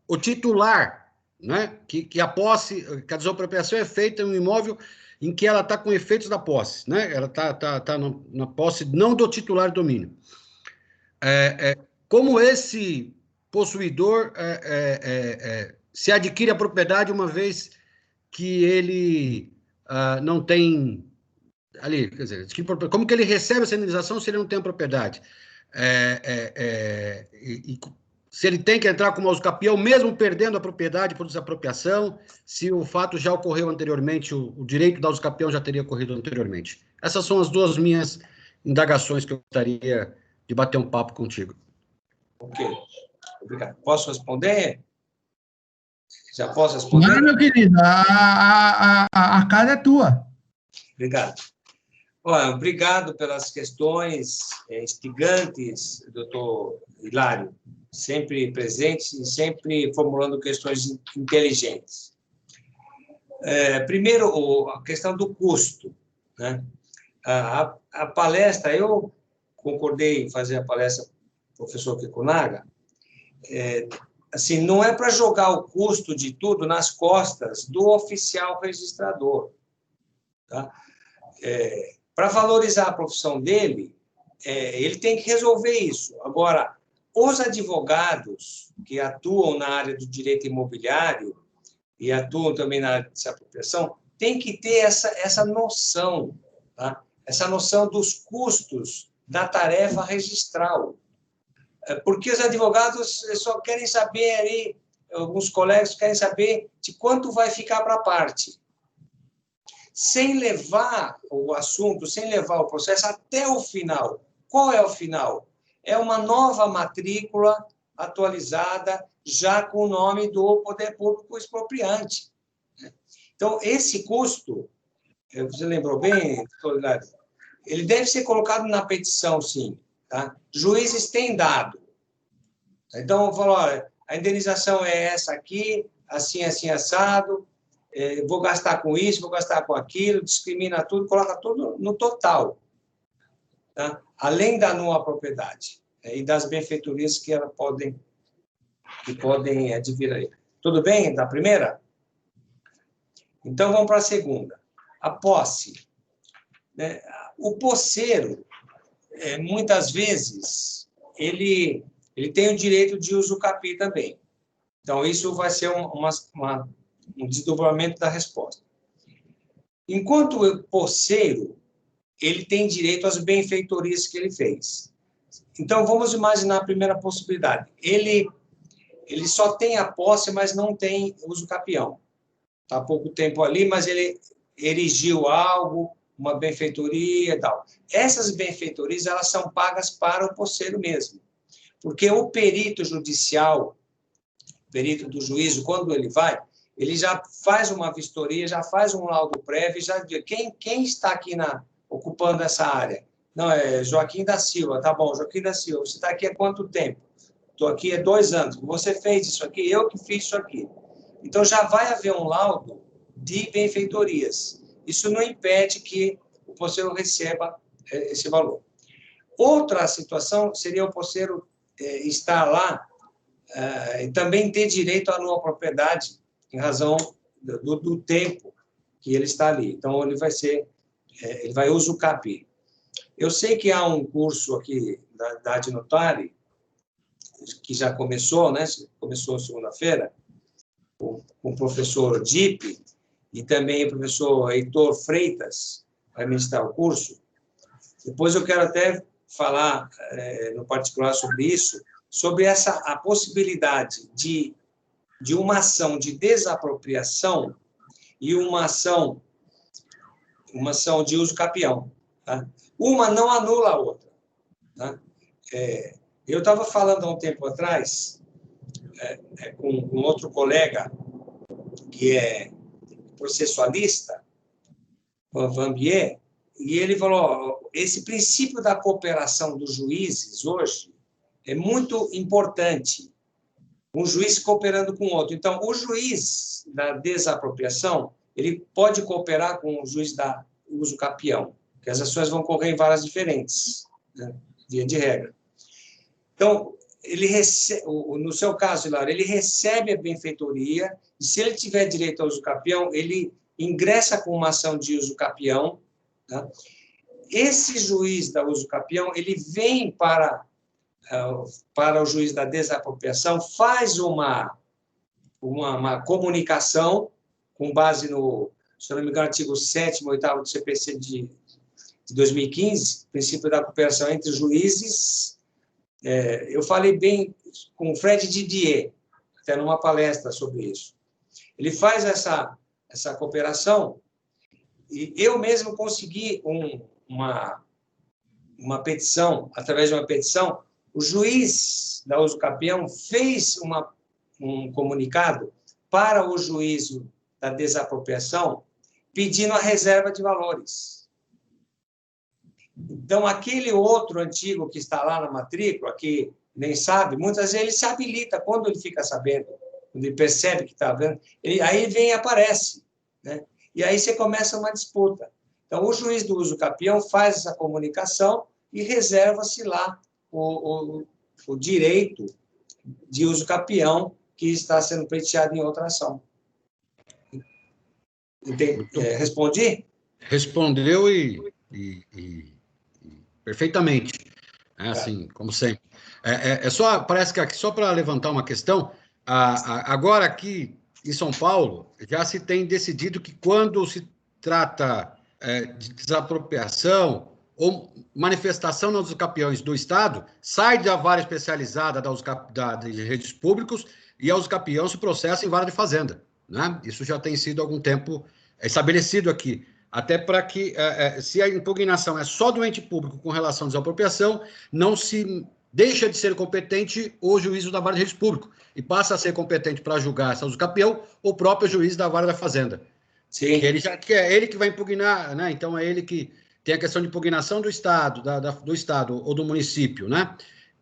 o titular, né, que a posse, que a desapropriação é feita em um imóvel em que ela está com efeitos da posse, né, ela está na posse não do titular do domínio. Como esse possuidor se adquire a propriedade uma vez que ele não tem ali, quer dizer, como que ele recebe essa indenização se ele não tem a propriedade? Se ele tem que entrar como usucapião, mesmo perdendo a propriedade por desapropriação, se o fato já ocorreu anteriormente, o direito da usucapião já teria ocorrido anteriormente. Essas são as duas minhas indagações que eu gostaria de bater um papo contigo. Ok, obrigado. Posso responder? Já posso responder? Não, meu querido, a casa é tua. Obrigado. Olha, obrigado pelas questões instigantes, doutor Hilário, sempre presentes e sempre formulando questões inteligentes. Primeiro, a questão do custo. Né? A palestra, eu concordei em fazer a palestra com o professor Kikunaga, assim, não é para jogar o custo de tudo nas costas do oficial registrador. Tá? Para valorizar a profissão dele, ele tem que resolver isso. Agora, os advogados que atuam na área do direito imobiliário e atuam também na área de desapropriação têm que ter essa noção, tá? Essa noção dos custos da tarefa registral. Porque os advogados só querem saber ali, alguns colegas querem saber de quanto vai ficar para a parte, sem levar o assunto, sem levar o processo até o final. Qual é o final? É uma nova matrícula atualizada, já com o nome do poder público expropriante. Então, esse custo, você lembrou bem, ele deve ser colocado na petição, sim. Tá? Juízes têm dado. Então, falou, olha, a indenização é essa aqui, assim, assim, assado, vou gastar com isso, vou gastar com aquilo, discrimina tudo, coloca tudo no total. Tá? Além da nua propriedade e das benfeitorias que elas podem advir aí. Tudo bem? Da primeira? Então, vamos para a segunda. A posse. Né? O posseiro, muitas vezes, ele tem o direito de usucapião também. Então, isso vai ser um desdobramento da resposta. Enquanto o posseiro, ele tem direito às benfeitorias que ele fez. Então, vamos imaginar a primeira possibilidade. Ele só tem a posse, mas não tem usucapião. Está há pouco tempo ali, mas ele erigiu algo, uma benfeitoria e tal. Essas benfeitorias, elas são pagas para o posseiro mesmo. Porque o perito judicial, perito do juízo, quando ele vai, ele já faz uma vistoria, já faz um laudo prévio, já diz quem está aqui ocupando essa área. Não, é Joaquim da Silva, tá bom, Joaquim da Silva, você está aqui há quanto tempo? Estou aqui há 2 anos. Você fez isso aqui, eu que fiz isso aqui. Então, já vai haver um laudo de benfeitorias. Isso não impede que o posseiro receba esse valor. Outra situação seria o posseiro estar lá e também ter direito à nua propriedade em razão do tempo que ele está ali. Então, ele vai usucapiar. Eu sei que há um curso aqui da Adnotari, que já começou, né? Começou segunda-feira, com o professor Dipe e também o professor Heitor Freitas, vai ministrar o curso. Depois eu quero até falar, no particular, sobre isso, sobre a possibilidade de uma ação de desapropriação e uma ação de usucapião. Tá? Uma não anula a outra. Tá? Eu estava falando há um tempo atrás com um outro colega que é processualista, o Vanbier, e ele falou, esse princípio da cooperação dos juízes hoje é muito importante, um juiz cooperando com o outro. Então, o juiz da desapropriação, ele pode cooperar com o juiz da usucapião, que as ações vão correr em varas diferentes, né, via de regra. Então, no seu caso, Hilário, ele recebe a benfeitoria, e se ele tiver direito ao usucapião, ele ingressa com uma ação de usucapião. Tá? Esse juiz da usucapião, ele vem para o juiz da desapropriação, faz uma comunicação com base no, se não me engano, artigo 7º, 8º do CPC de 2015, princípio da cooperação entre juízes. Eu falei bem com o Fred Didier, até numa palestra sobre isso. Ele faz essa cooperação e eu mesmo consegui uma petição, através de uma petição, o juiz da usucapião fez um comunicado para o juízo da desapropriação pedindo a reserva de valores. Então, aquele outro antigo que está lá na matrícula, que nem sabe, muitas vezes ele se habilita quando ele fica sabendo, quando ele percebe que está vendo, aí ele vem e aparece, né? E aí você começa uma disputa. Então, o juiz do usucapião faz essa comunicação e reserva-se lá o direito de uso capião que está sendo pleiteado em outra ação. Respondi? Respondeu e perfeitamente. É assim, como sempre. Só, parece que aqui, só para levantar uma questão, agora aqui em São Paulo, já se tem decidido que quando se trata de desapropriação ou manifestação dos capiões do Estado, sai da vara especializada de redes públicos e aos capiões se processa em vara de fazenda. Né? Isso já tem sido há algum tempo estabelecido aqui. Até para que, se a impugnação é só do ente público com relação à desapropriação, não se deixa de ser competente o juízo da vara de registro público e passa a ser competente para julgar essa uso capião o próprio juiz da vara da fazenda. Sim. Que é ele que vai impugnar, né? Então é ele que tem a questão de impugnação do Estado, do Estado ou do município, né?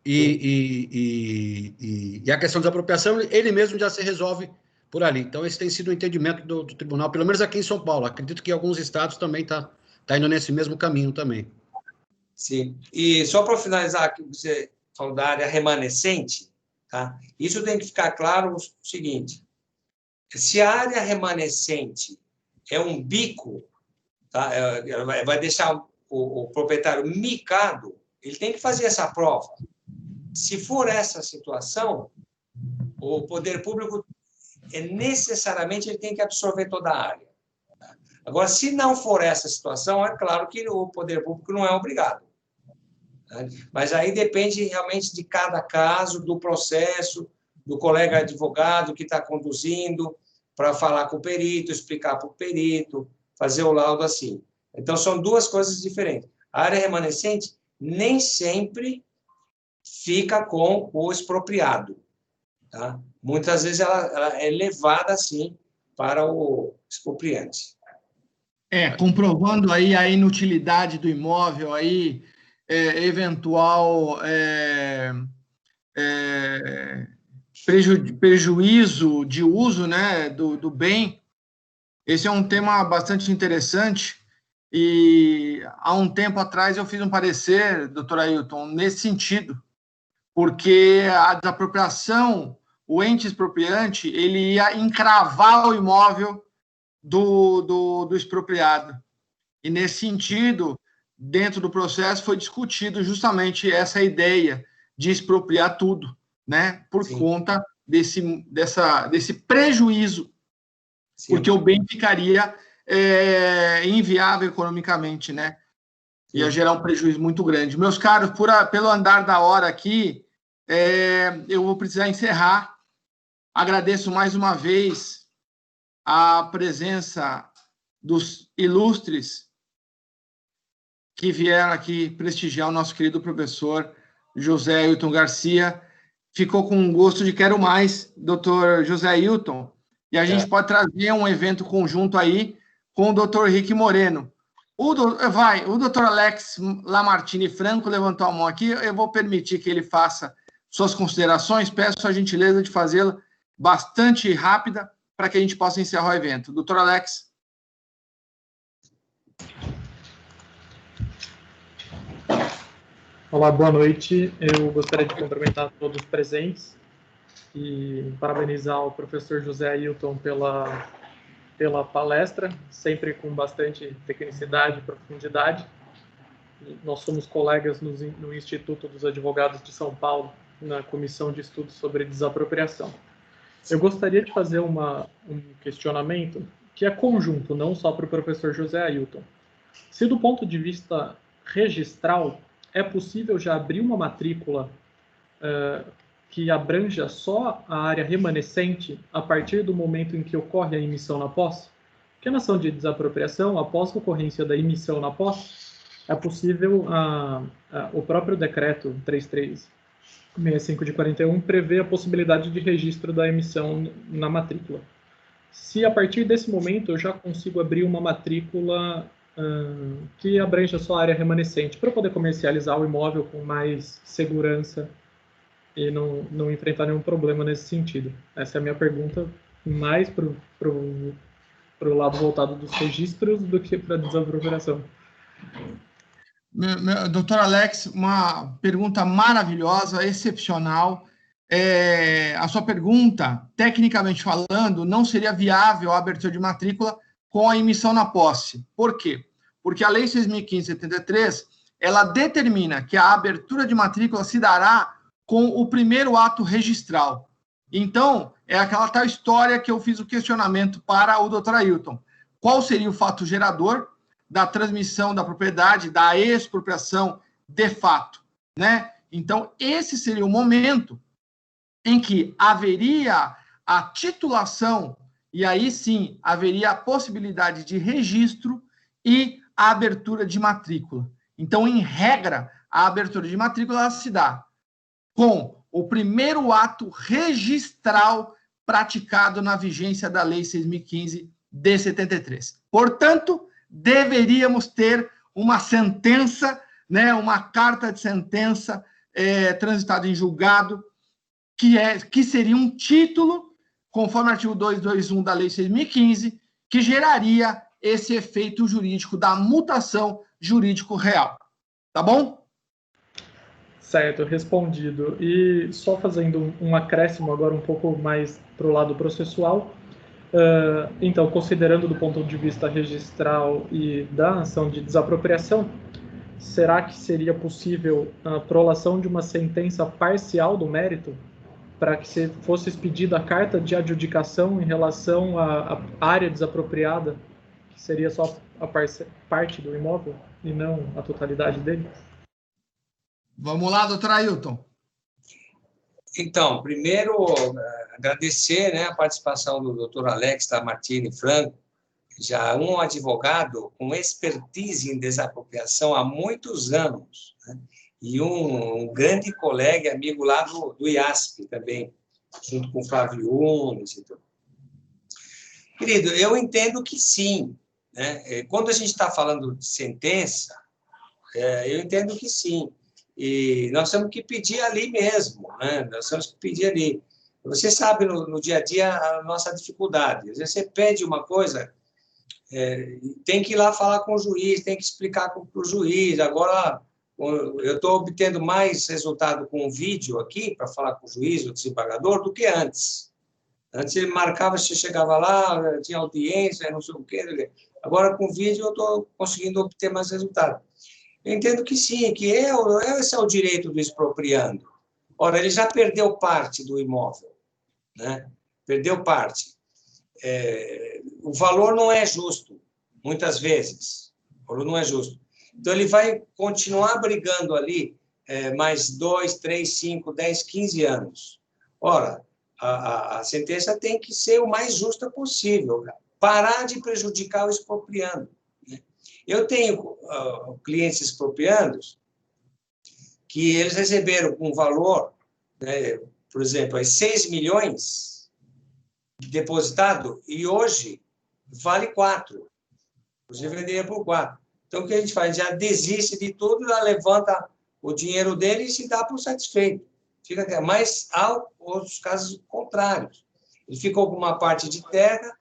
E a questão da desapropriação, ele mesmo já se resolve por ali. Então, esse tem sido o entendimento do tribunal, pelo menos aqui em São Paulo. Acredito que alguns estados também tá indo nesse mesmo caminho também. Sim. E só para finalizar, que você falou da área remanescente, tá? Isso tem que ficar claro o seguinte: se a área remanescente é um bico, tá? Vai deixar o proprietário micado, ele tem que fazer essa prova. Se for essa situação, o poder público necessariamente ele tem que absorver toda a área. Agora, se não for essa situação, é claro que o poder público não é obrigado. Mas aí depende realmente de cada caso, do processo, do colega advogado que está conduzindo, para falar com o perito, explicar para o perito, fazer o laudo assim. Então, são duas coisas diferentes. A área remanescente nem sempre fica com o expropriado. Tá? Muitas vezes ela é levada, assim, para o expropriante. Comprovando aí a inutilidade do imóvel, aí, eventual prejuízo de uso, né, do bem. Esse é um tema bastante interessante e há um tempo atrás eu fiz um parecer, doutor Ailton, nesse sentido, porque a desapropriação, o ente expropriante, ele ia encravar o imóvel do expropriado. E, nesse sentido, dentro do processo, foi discutido justamente essa ideia de expropriar tudo, né? Por Sim. conta desse prejuízo, Sim. porque o bem ficaria inviável economicamente, né? Sim. Ia gerar um prejuízo muito grande. Meus caros, pelo andar da hora aqui, eu vou precisar encerrar. Agradeço mais uma vez a presença dos ilustres que vieram aqui prestigiar o nosso querido professor José Ailton Garcia. Ficou com um gosto de quero mais, doutor José Ailton, e a gente pode trazer um evento conjunto aí com o doutor Henrique Moreno. O doutor Alex Lamartine Franco levantou a mão aqui, eu vou permitir que ele faça suas considerações, peço a gentileza de fazê-la bastante rápida, para que a gente possa encerrar o evento. Doutor Alex. Olá, boa noite. Eu gostaria de cumprimentar todos os presentes e parabenizar o professor José Ailton pela palestra, sempre com bastante tecnicidade e profundidade. Nós somos colegas no Instituto dos Advogados de São Paulo, na Comissão de Estudos sobre Desapropriação. Eu gostaria de fazer um questionamento que é conjunto, não só para o professor José Ailton. Se do ponto de vista registral, é possível já abrir uma matrícula que abranja só a área remanescente a partir do momento em que ocorre a emissão na posse? Porque na ação de desapropriação, após a ocorrência da emissão na posse, é possível, o próprio decreto 3365 de 41 prevê a possibilidade de registro da emissão na matrícula. Se a partir desse momento eu já consigo abrir uma matrícula que abranja só a área remanescente, para poder comercializar o imóvel com mais segurança e não enfrentar nenhum problema nesse sentido. Essa é a minha pergunta, mais para o lado voltado dos registros do que para a desapropriação. Doutor Alex, uma pergunta maravilhosa, excepcional. A sua pergunta, tecnicamente falando, não seria viável a abertura de matrícula com a emissão na posse. Por quê? Porque a Lei 6.573, ela determina que a abertura de matrícula se dará com o primeiro ato registral. Então, é aquela tal história que eu fiz o questionamento para o doutor Ailton. Qual seria o fato gerador da transmissão da propriedade, da expropriação de fato, né? Então, esse seria o momento em que haveria a titulação, e aí sim haveria a possibilidade de registro e a abertura de matrícula. Então, em regra, a abertura de matrícula ela se dá com o primeiro ato registral praticado na vigência da Lei 6.015 de 73. Portanto, deveríamos ter uma sentença, né, uma carta de sentença transitada em julgado, que seria um título, conforme o artigo 221 da Lei 6.015, que geraria esse efeito jurídico da mutação jurídico real. Tá bom? Certo, respondido. E só fazendo um acréscimo agora um pouco mais para o lado processual, então, considerando do ponto de vista registral e da ação de desapropriação, será que seria possível a prolação de uma sentença parcial do mérito para que fosse expedida a carta de adjudicação em relação à área desapropriada, que seria só a parte do imóvel e não a totalidade dele? Vamos lá, doutor Ailton. Então, primeiro, agradecer, né, a participação do doutor Alex Martini Franco, já um advogado com expertise em desapropriação há muitos anos, né, e um grande colega e amigo lá do IASP também, junto com o Flávio Unes e tudo. Querido, eu entendo que sim, né? Quando a gente está falando de sentença, eu entendo que sim. E nós temos que pedir ali mesmo, né? Nós temos que pedir ali. Você sabe, no dia a dia, a nossa dificuldade. Às vezes você pede uma coisa, tem que ir lá falar com o juiz, tem que explicar para o juiz. Agora, eu estou obtendo mais resultado com o vídeo aqui, para falar com o juiz, o desembargador, do que antes. Antes ele marcava, você chegava lá, tinha audiência, não sei o quê. Agora, com o vídeo, eu estou conseguindo obter mais resultado. Eu entendo que sim, que esse é o direito do expropriando. Ora, ele já perdeu parte do imóvel, né? Perdeu parte. O valor não é justo, muitas vezes. O valor não é justo. Então, ele vai continuar brigando ali mais 2, 3, 5, 10, 15 anos. Ora, a sentença tem que ser o mais justa possível, parar de prejudicar o expropriando. Eu tenho clientes expropriandos que eles receberam um valor, né, por exemplo, 6 milhões depositado e hoje vale 4. Você venderia por 4. Então, o que a gente faz? Já desiste de tudo, já levanta o dinheiro dele e se dá por satisfeito. Mas há outros casos contrários. Ele ficou com uma parte de terra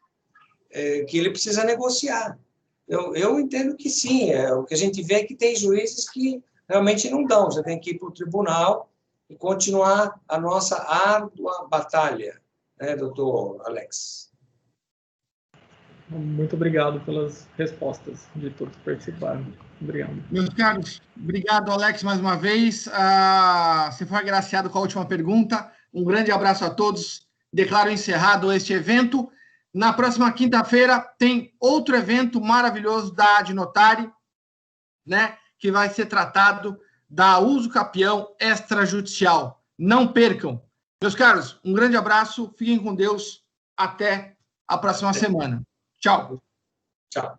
que ele precisa negociar. Eu entendo que sim, o que a gente vê é que tem juízes que realmente não dão, você tem que ir para o tribunal e continuar a nossa árdua batalha, né, doutor Alex? Muito obrigado pelas respostas de todos que participaram. Obrigado. Meus caros, obrigado, Alex, mais uma vez. Você foi agraciado com a última pergunta. Um grande abraço a todos. Declaro encerrado este evento. Na próxima quinta-feira tem outro evento maravilhoso da Adnotari, né, que vai ser tratado da uso capião extrajudicial. Não percam. Meus caros, um grande abraço, fiquem com Deus, até a próxima semana. Tchau. Tchau.